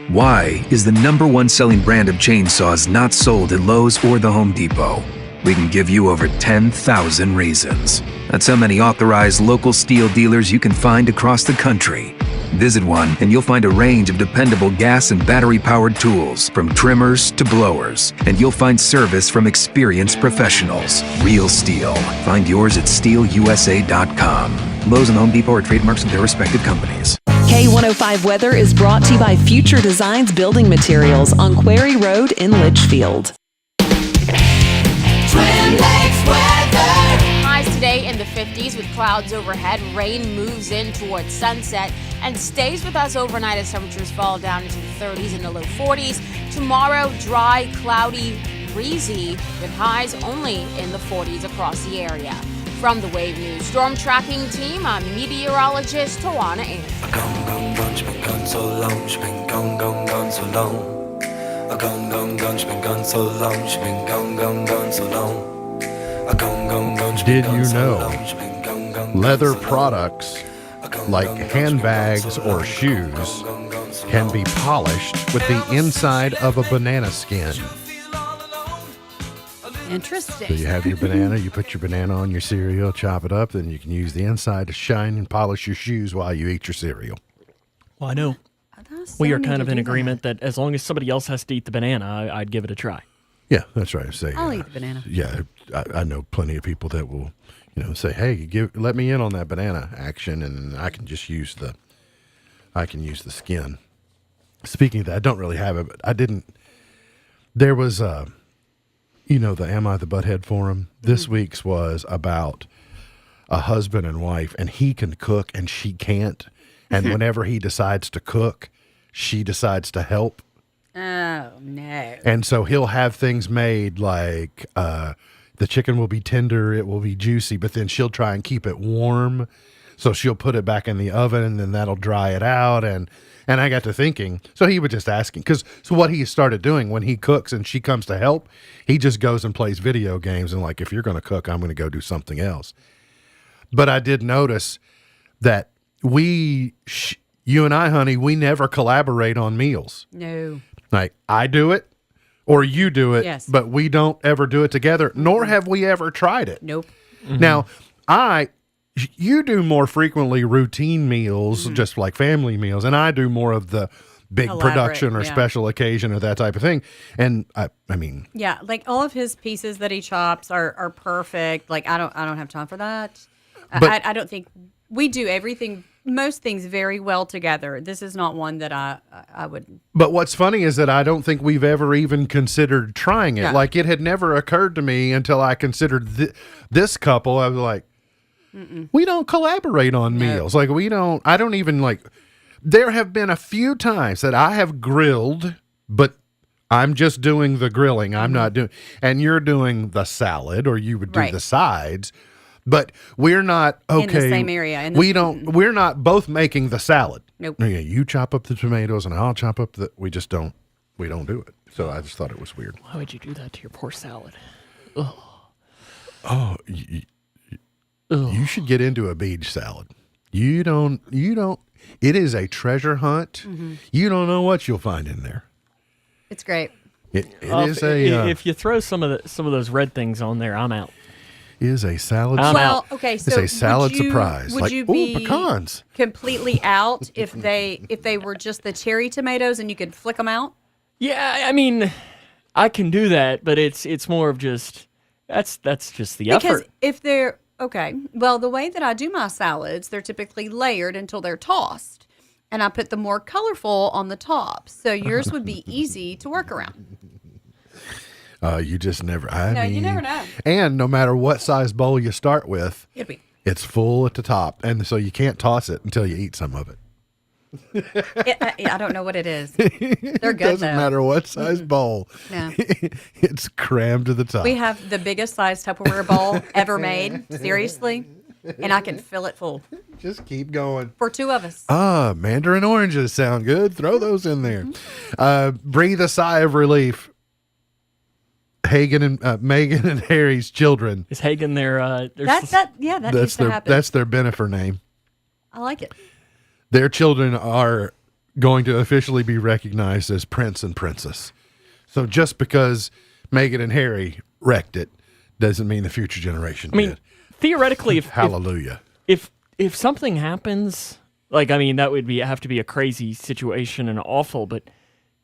Why is the #1 selling brand of chainsaws not sold at Lowe's or the Home Depot? We can give you over 10,000 reasons. That's how many authorized local steel dealers you can find across the country. Visit one and you'll find a range of dependable gas and battery-powered tools, from trimmers to blowers. And you'll find service from experienced professionals. Real STIHL. Find yours at stihlusa.com. Lowe's and Home Depot are trademarks of their respective companies. K105 Weather is brought to you by Future Designs Building Materials on Quarry Road in Litchfield. Twin Lakes weather. Highs today in the 50s with clouds overhead. Rain moves in towards sunset and stays with us overnight as temperatures fall down into the 30s and the low 40s. Tomorrow, dry, cloudy, breezy with highs only in the 40s across the area. From the Wave News Storm Tracking Team, I'm meteorologist Tawana Anderson. She been gone so long, she been gone so long. She been gone so long, she been gone so long. Did you know leather products like handbags or shoes can be polished with the inside of a banana skin? Interesting. So you have your banana, you put your banana on your cereal, chop it up, then you can use the inside to shine and polish your shoes while you eat your cereal. Well, I know we are kind of in agreement that as long as somebody else has to eat the banana, I'd give it a try. Yeah, that's right. I'll eat the banana. Yeah, I know plenty of people that will, say, "Hey, let me in on that banana action," and I can just use the skin. Speaking of that, I don't really have it, but I didn't. There was the Am I the Butthead forum. This week's was about a husband and wife, and he can cook and she can't, and whenever he decides to cook, she decides to help. Oh, no. And so he'll have things made like the chicken will be tender, it will be juicy, but then she'll try and keep it warm. So she'll put it back in the oven and then that'll dry it out. And I got to thinking, so he was just asking, so what he started doing when he cooks and she comes to help, he just goes and plays video games and like, if you're going to cook, I'm going to go do something else. But I did notice that you and I, honey, we never collaborate on meals. No. Like, I do it or you do it, Yes. but we don't ever do it together, nor have we ever tried it. Nope. Mm-hmm. Now, you do more frequently routine meals, just like family meals, and I do more of the big Elaborate, production or yeah. special occasion or that type of thing. And I mean, Yeah, like all of his pieces that he chops are perfect. Like I don't have time for that. But- I don't think we do most things very well together. This is not one that I would. but what's funny is that I don't think we've ever even considered trying it. Yeah. Like it had never occurred to me until I considered this couple. I was like, we don't collaborate on meals. Like I don't even like, there have been a few times that I have grilled, but I'm just doing the grilling. I'm not doing, and you're doing the salad or you would do Right. the sides, but we're not, okay. In the same area. We're not both making the salad. Nope. Yeah, you chop up the tomatoes and I'll chop up we don't do it. So I just thought it was weird. Why would you do that to your poor salad? Oh, you should get into a beach salad. You don't, it is a treasure hunt. Mm-hmm. You don't know what you'll find in there. It's great. It is a, if you throw some of those red things on there, I'm out. is a salad. Well, okay, so it's a salad would you, surprise. Would like, you ooh, be pecans. completely out if they were just the cherry tomatoes and you could flick them out? Yeah, I mean, I can do that, but it's more of just that's just the Because effort. if they're okay, well, the way that I do my salads, they're typically layered until they're tossed. and I put the more colorful on the top. So yours would be easy to work around. You just never. You never know. And no matter what size bowl you start with, it's full at the top, and so you can't toss it until you eat some of it. I don't know what it is. They're good. Doesn't matter what size bowl. No. It's crammed to the top. We have the biggest size Tupperware bowl ever made. Seriously. And I can fill it full. Just keep going. For two of us. Mandarin oranges sound good. Throw those in there. Breathe a sigh of relief. Meghan and Harry's children. Is Hagen their? That needs to happen. That's their Bennifer name. I like it. Their children are going to officially be recognized as Prince and Princess. So just because Meghan and Harry wrecked it doesn't mean the future generation did. Theoretically, Hallelujah. If something happens, that would have to be a crazy situation and awful. But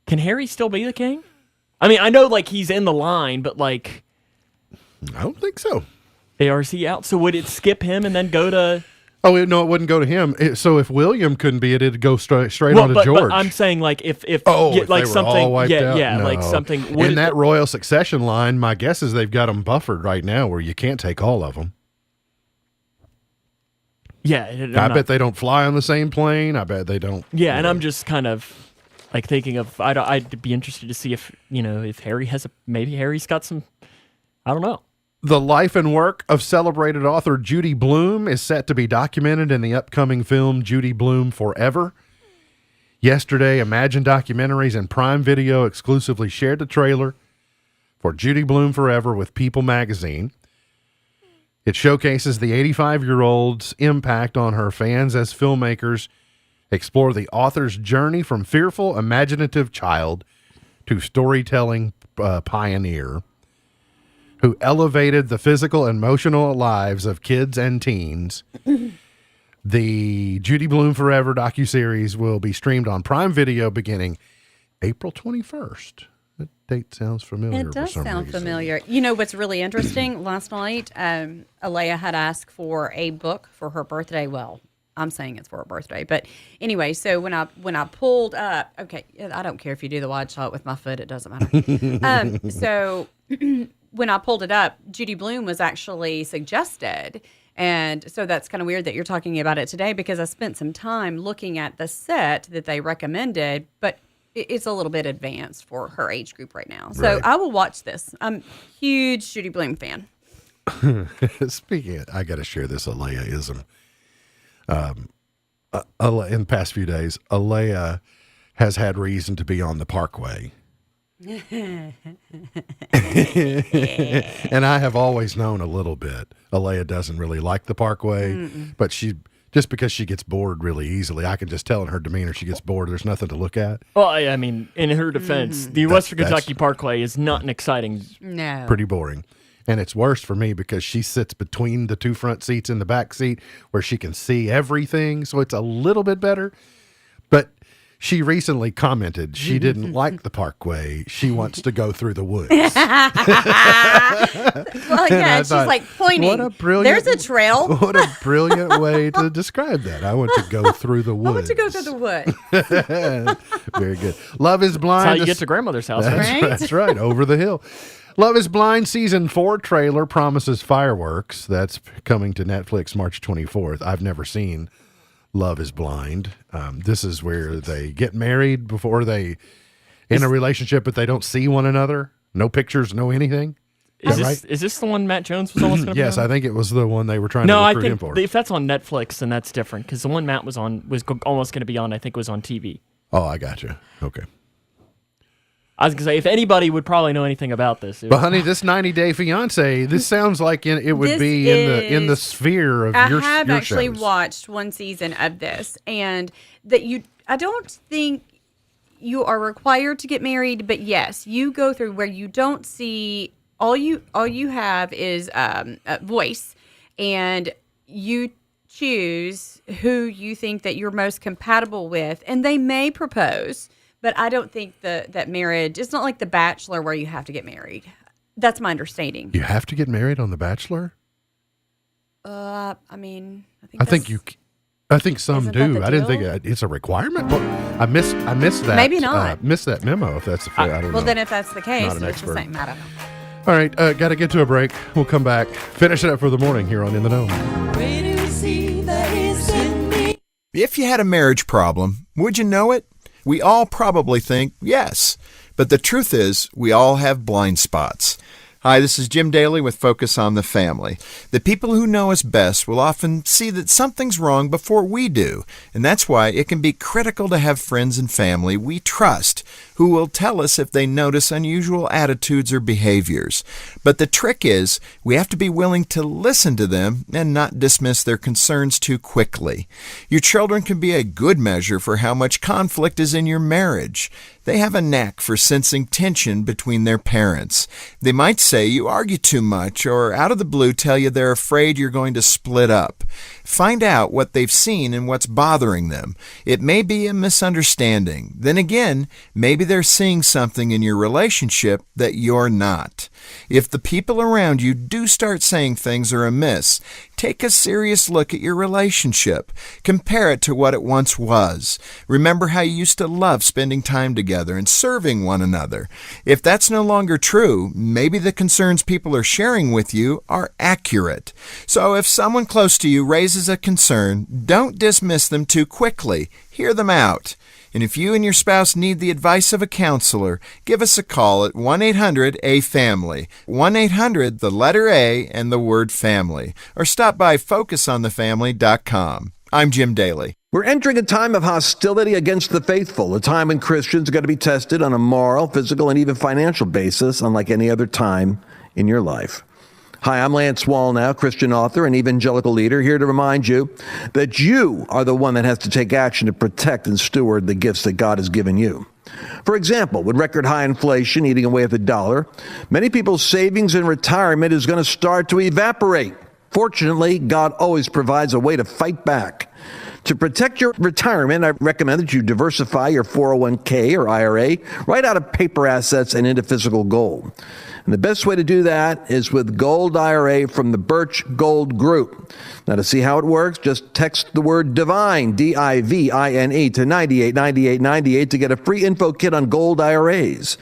can Harry still be the king? I know he's in the line, but I don't think so. ARC out. So would it skip him and then go to? Oh no, it wouldn't go to him. So if William couldn't be it, it'd go straight on to George. But I'm saying if they were something, all wiped out? No. something in that royal succession line. My guess is they've got them buffered right now, where you can't take all of them. Yeah, I bet they don't fly on the same plane. I bet they don't. Yeah, and I'm just kind of thinking of. I'd be interested to see if maybe Harry's got some. I don't know. The life and work of celebrated author Judy Blume is set to be documented in the upcoming film Judy Blume Forever. Yesterday, Imagine Documentaries and Prime Video exclusively shared the trailer for Judy Blume Forever with People magazine. It showcases the 85-year-old's impact on her fans as filmmakers explore the author's journey from fearful, imaginative child to storytelling pioneer who elevated the physical and emotional lives of kids and teens. The Judy Blume Forever docuseries will be streamed on Prime Video beginning April 21st. That date sounds familiar. It does for some sound reason. familiar. You know what's really interesting? Last night, Alea had asked for a book for her birthday. Well, I'm saying it's for her birthday, but anyway. So when I pulled up, okay, I don't care if you do the wide shot with my foot; it doesn't matter. So when I pulled it up, Judy Blume was actually suggested. And so that's kind of weird that you're talking about it today, because I spent some time looking at the set that they recommended, but it's a little bit advanced for her age group right now. So Right. I will watch this. I'm a huge Judy Blume fan. Speaking of, I got to share this Alea-ism. In the past few days, Alea has had reason to be on the Parkway. And I have always known a little bit. Alea doesn't really like the Parkway, but just because she gets bored really easily, I can just tell in her demeanor she gets bored. There's nothing to look at. Well, I mean, in her defense, the Western Kentucky Parkway is not an exciting. No. Pretty boring. And it's worse for me because she sits between the two front seats in the back seat where she can see everything. So it's a little bit better. But she recently commented she didn't like the Parkway. She wants to go through the woods. Well, yeah, she's thought, like pointing. What a brilliant, There's a trail. What a brilliant way to describe that. I want to go through the I woods. want to go through the woods. Very good. Love is Blind. That's how you get to grandmother's house, right? That's right. Over the hill. Love is Blind Season 4 trailer promises fireworks. That's coming to Netflix March 24th. I've never seen Love is Blind. This is where they get married before they in a relationship, but they don't see one another. No pictures, no anything. Is that this, right? is this the one Matt Jones was almost going to Yes, be on? I think it was the one they were trying to No, I recruit him think for. if that's on Netflix, then that's different, because the one Matt was on was almost going to be on, I think, was on TV. Oh, I got you. Okay. I was going to say, if anybody would probably know anything about this. But honey, this 90 Day Fiance, this sounds like it would This be in the sphere of I your have your actually shows. watched one season of this, and that I don't think you are required to get married, but yes, you go through where you don't see all you have is a voice, and you choose who you think that you're most compatible with, and they may propose. But I don't think that marriage, it's not like The Bachelor where you have to get married. That's my understanding. You have to get married on The Bachelor? I mean, I think you. I think some Isn't that do. the I didn't deal? think it's a requirement. But I missed that. Maybe not. Missed that memo. If that's I don't know. Well, then if that's the case, Not an it's the expert. same. I don't know. All right, got to get to a break. We'll come back. Finish it up for the morning here on In the Know. If you had a marriage problem, would you know it? We all probably think yes. But the truth is, we all have blind spots. Hi, this is Jim Daly with Focus on the Family. The people who know us best will often see that something's wrong before we do, and that's why it can be critical to have friends and family we trust who will tell us if they notice unusual attitudes or behaviors. But the trick is, we have to be willing to listen to them and not dismiss their concerns too quickly. Your children can be a good measure for how much conflict is in your marriage. They have a knack for sensing tension between their parents. They might say you argue too much, or out of the blue tell you they're afraid you're going to split up. Find out what they've seen and what's bothering them. It may be a misunderstanding. Then again, maybe they're seeing something in your relationship that you're not. If the people around you do start saying things are amiss, take a serious look at your relationship. Compare it to what it once was. Remember how you used to love spending time together and serving one another. If that's no longer true, maybe the concerns people are sharing with you are accurate. So if someone close to you raises a concern, don't dismiss them too quickly. Hear them out. And if you and your spouse need the advice of a counselor, give us a call at 1-800-A-FAMILY. 1-800, the letter A, and the word family. Or stop by FocusOnTheFamily.com. I'm Jim Daly. We're entering a time of hostility against the faithful, a time when Christians are going to be tested on a moral, physical, and even financial basis, unlike any other time in your life. Hi, I'm Lance Wallnau, Christian author and evangelical leader, here to remind you that you are the one that has to take action to protect and steward the gifts that God has given you. For example, with record high inflation eating away at the dollar, many people's savings in retirement is going to start to evaporate. Fortunately, God always provides a way to fight back. To protect your retirement, I recommend that you diversify your 401k or IRA right out of paper assets and into physical gold. And the best way to do that is with Gold IRA from the Birch Gold Group. Now, to see how it works, just text the word DIVINE, D-I-V-I-N-E, to 989898 to get a free info kit on Gold IRAs.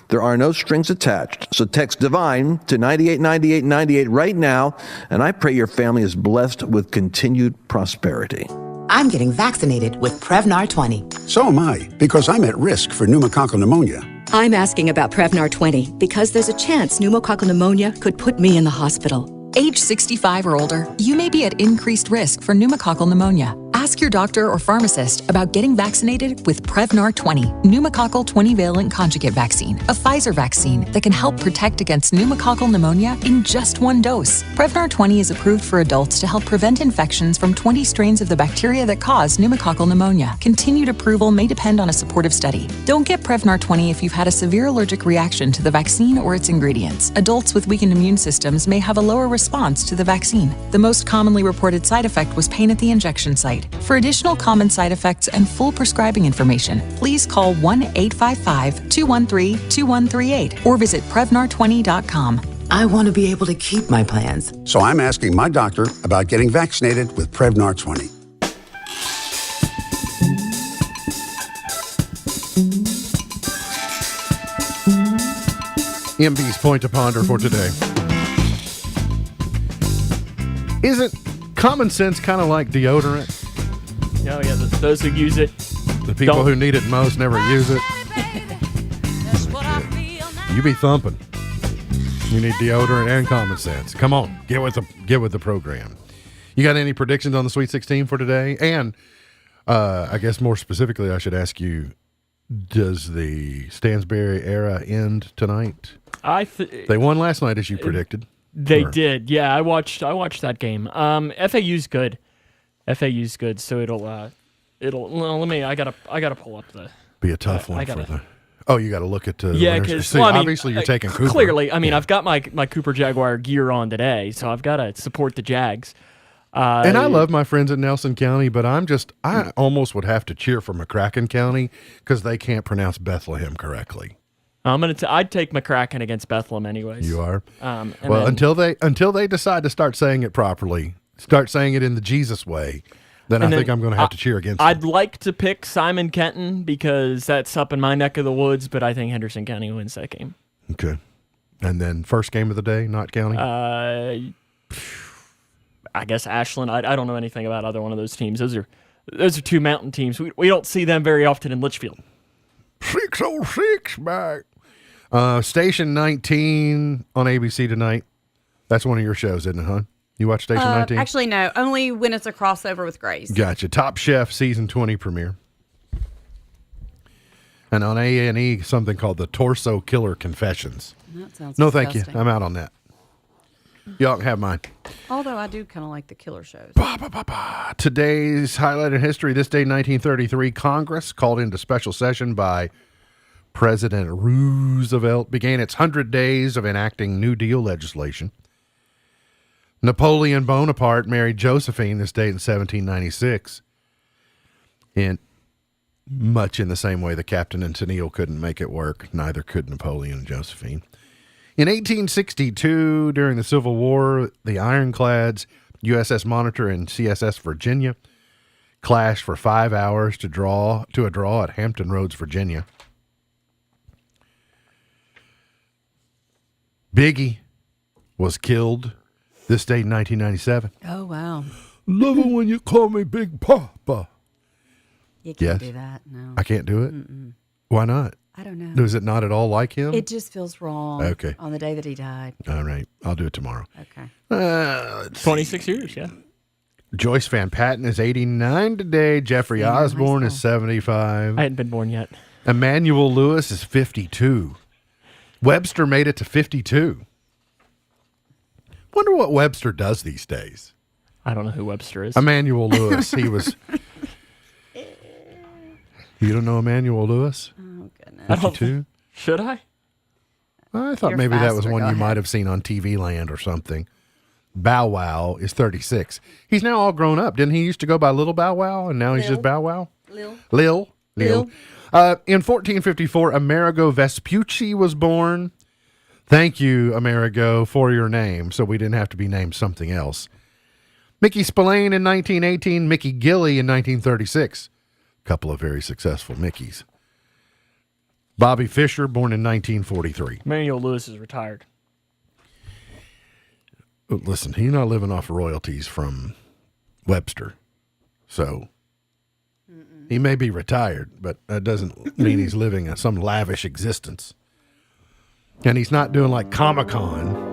There are no strings attached, so text DIVINE to 989898 right now, and I pray your family is blessed with continued prosperity. I'm getting vaccinated with Prevnar 20. So am I, because I'm at risk for pneumococcal pneumonia. I'm asking about Prevnar 20 because there's a chance pneumococcal pneumonia could put me in the hospital. Age 65 or older, you may be at increased risk for pneumococcal pneumonia. Ask your doctor or pharmacist about getting vaccinated with Prevnar 20, pneumococcal 20-valent conjugate vaccine, a Pfizer vaccine that can help protect against pneumococcal pneumonia in just one dose. Prevnar 20 is approved for adults to help prevent infections from 20 strains of the bacteria that cause pneumococcal pneumonia. Continued approval may depend on a supportive study. Don't get Prevnar 20 if you've had a severe allergic reaction to the vaccine or its ingredients. Adults with weakened immune systems may have a lower response to the vaccine. The most commonly reported side effect was pain at the injection site. For additional common side effects and full prescribing information, please call 1-855-213-2138 or visit Prevnar20.com. I want to be able to keep my plans. So I'm asking my doctor about getting vaccinated with Prevnar 20. MB's point to ponder for today. Isn't common sense kind of like deodorant? Oh, yeah, those who use it. The people who need it most never use it. You be thumping. You need deodorant and common sense. Come on, get with the program. You got any predictions on the Sweet 16 for today? And I guess more specifically, I should ask you: does the Stansbury era end tonight? They won last night, as you predicted. They did. Yeah, I watched that game. FAU's good. FAU's good, so it'll well, I gotta pull up the. Be a tough one for the. Oh, you got to look at the. Yeah, because obviously you're taking Cooper. Clearly, I mean, I've got my Cooper Jaguar gear on today, so I've got to support the Jags. And I love my friends in Nelson County, but I almost would have to cheer for McCracken County because they can't pronounce Bethlehem correctly. I'd take McCracken against Bethlehem anyways. You are. Until they decide to start saying it properly, start saying it in the Jesus way, then I think I'm going to have to cheer against I'd like to pick Simon Kenton because that's up in my neck of the woods, but I think Henderson County wins that game. Okay. And then first game of the day, not counting? I guess Ashland. I don't know anything about either one of those teams. Those are two mountain teams. We don't see them very often in Litchfield. 606 back. Station 19 on ABC tonight. That's one of your shows, isn't it, hon? You watch Station 19? Actually, no. Only when it's a crossover with Grace. Gotcha. Top Chef season 20 premiere. And on A&E, something called the Torso Killer Confessions. That sounds No, thank you. disgusting. I'm out on that. Y'all can have mine. Although I do kind of like the killer shows. Today's highlight in history. This day, 1933, Congress, called into special session by President Roosevelt, began its 100 days of enacting New Deal legislation. Napoleon Bonaparte married Josephine this date in 1796. And much in the same way the captain and Tennille couldn't make it work, neither could Napoleon and Josephine. In 1862, during the Civil War, the ironclads USS Monitor and CSS Virginia clashed for 5 hours to a draw at Hampton Roads, Virginia. Biggie was killed this day in 1997. Oh, wow. Love it when you call me Big Papa. You can't do that, no. I can't do it? Mm-mm. Why not? I don't know. Is it not at all like him? It just feels wrong. Okay. On the day that he died. All right. I'll do it tomorrow. Okay. 26 years, yeah. Joyce Van Patten is 89 today. Jeffrey Osborne is 75. I hadn't been born yet. Emmanuel Lewis is 52. Webster made it to 52. Wonder what Webster does these days. I don't know who Webster is. Emmanuel Lewis. He was... You don't know Emmanuel Lewis? Oh, goodness. 52? Should I? I thought You're maybe that was faster. one Go you ahead. might have seen on TV Land or something. Bow Wow is 36. He's now all grown up. Didn't he used to go by Little Bow Wow, and now he's just Bow Wow? Lil. In 1454, Amerigo Vespucci was born. Thank you, Amerigo, for your name, so we didn't have to be named something else. Mickey Spillane in 1918, Mickey Gilley in 1936. Couple of very successful Mickeys. Bobby Fischer, born in 1943. Emmanuel Lewis is retired. Listen, he's not living off royalties from Webster. So he may be retired, but that doesn't mean he's living some lavish existence. And he's not doing like Comic-Con.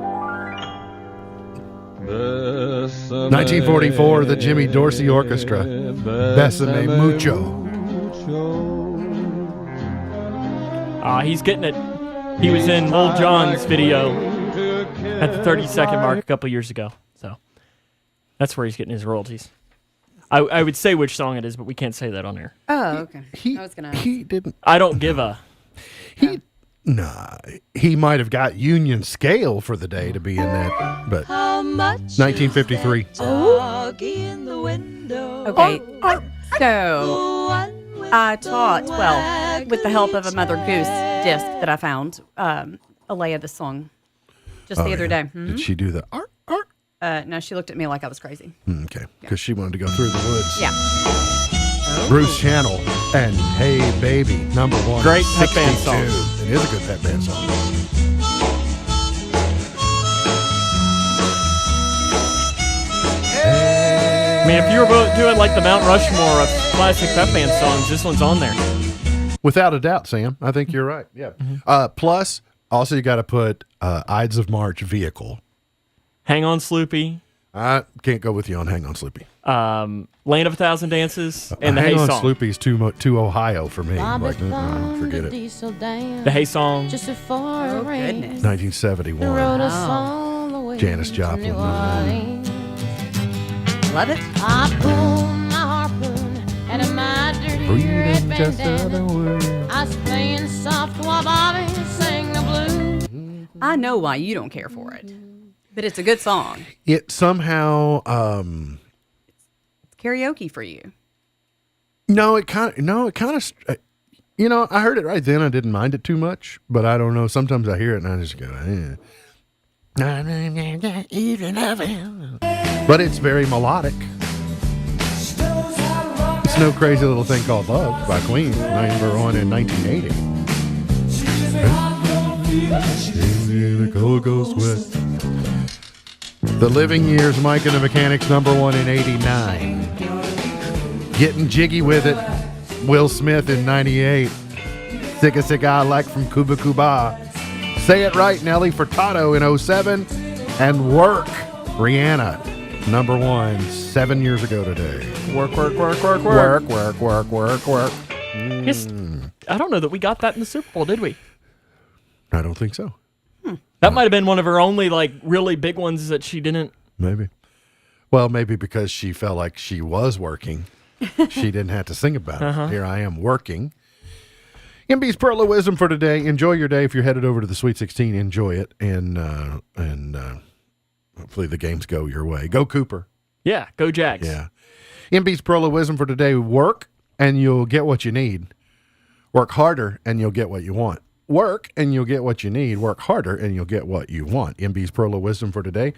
1944, the Jimmy Dorsey Orchestra. Besame Mucho. He's getting it. He was in Lil Jon's video at the 30-second mark a couple years ago. So that's where he's getting his royalties. I would say which song it is, but we can't say that on air. Oh, okay. I was gonna. He didn't. I don't give a. He might have got Union Scale for the day to be in that, but 1953. Okay. So I taught, well, with the help of a Mother Goose disc that I found, Alea the song just the other day. Mhm. Did she do the art? No, she looked at me like I was crazy. Okay, because she wanted to go through the woods. Yeah. Bruce Channel and Hey Baby, number one. Great pep band 62. song. It is a good pep band song. I mean, if you were doing like the Mount Rushmore of classic pep band songs, this one's on there. Without a doubt, Sam. I think you're right. Yeah. Plus, also you got to put Ides of March Vehicle. Hang on, Sloopy. I can't go with you on Hang on, Sloopy. Land of a Thousand Dances and the Hang Hay on, Song. Sloopy's too Ohio for me. Like, forget it. The Hay Song. Just before Oh, goodness. 1971. Janis Joplin. Love it. I pulled my harpoon out of my dirty red Breathing just bandana. other words. I was playing soft while Bobby sang the blues. I know why you don't care for it, but it's a good song. It somehow, It's karaoke for you. it kind of, I heard it right then. I didn't mind it too much, but I don't know. Sometimes I hear it and I just go, But it's very melodic. It's No Crazy Little Thing Called Love by Queen, number 1 in 1980. The cold goes wet. The Living Years, Mike and the Mechanics, number 1 in 89. Getting Jiggy With It, Will Smith in 98. Sicka Sicka I Like from Cuba Cuba. Say It Right, Nelly Furtado in 07. And Work, Rihanna, number 1, 7 years ago today. Work. Yes, I don't know that we got that in the Super Bowl, did we? I don't think so. That might have been one of her only, like, really big ones that she didn't. Maybe. Well, maybe because she felt like she was working. She didn't have to sing about it. Here I am working. MB's Pearl of Wisdom for today. Enjoy your day. If you're headed over to the Sweet 16, enjoy it. And hopefully the games go your way. Go Cooper. Yeah, go Jags. Yeah. MB's Pearl of Wisdom for today. Work and you'll get what you need. Work harder and you'll get what you want. Work and you'll get what you need. Work harder and you'll get what you want. MB's Pearl of Wisdom for today.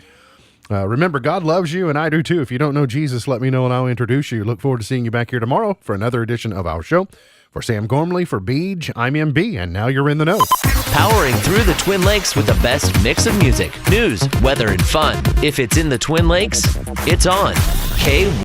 Remember, God loves you, and I do too. If you don't know Jesus, let me know and I'll introduce you. Look forward to seeing you back here tomorrow for another edition of our show. For Sam Gormley, for Beej, I'm MB, and now you're in the know. Powering through the Twin Lakes with the best mix of music, news, weather, and fun. If it's in the Twin Lakes, it's on K1.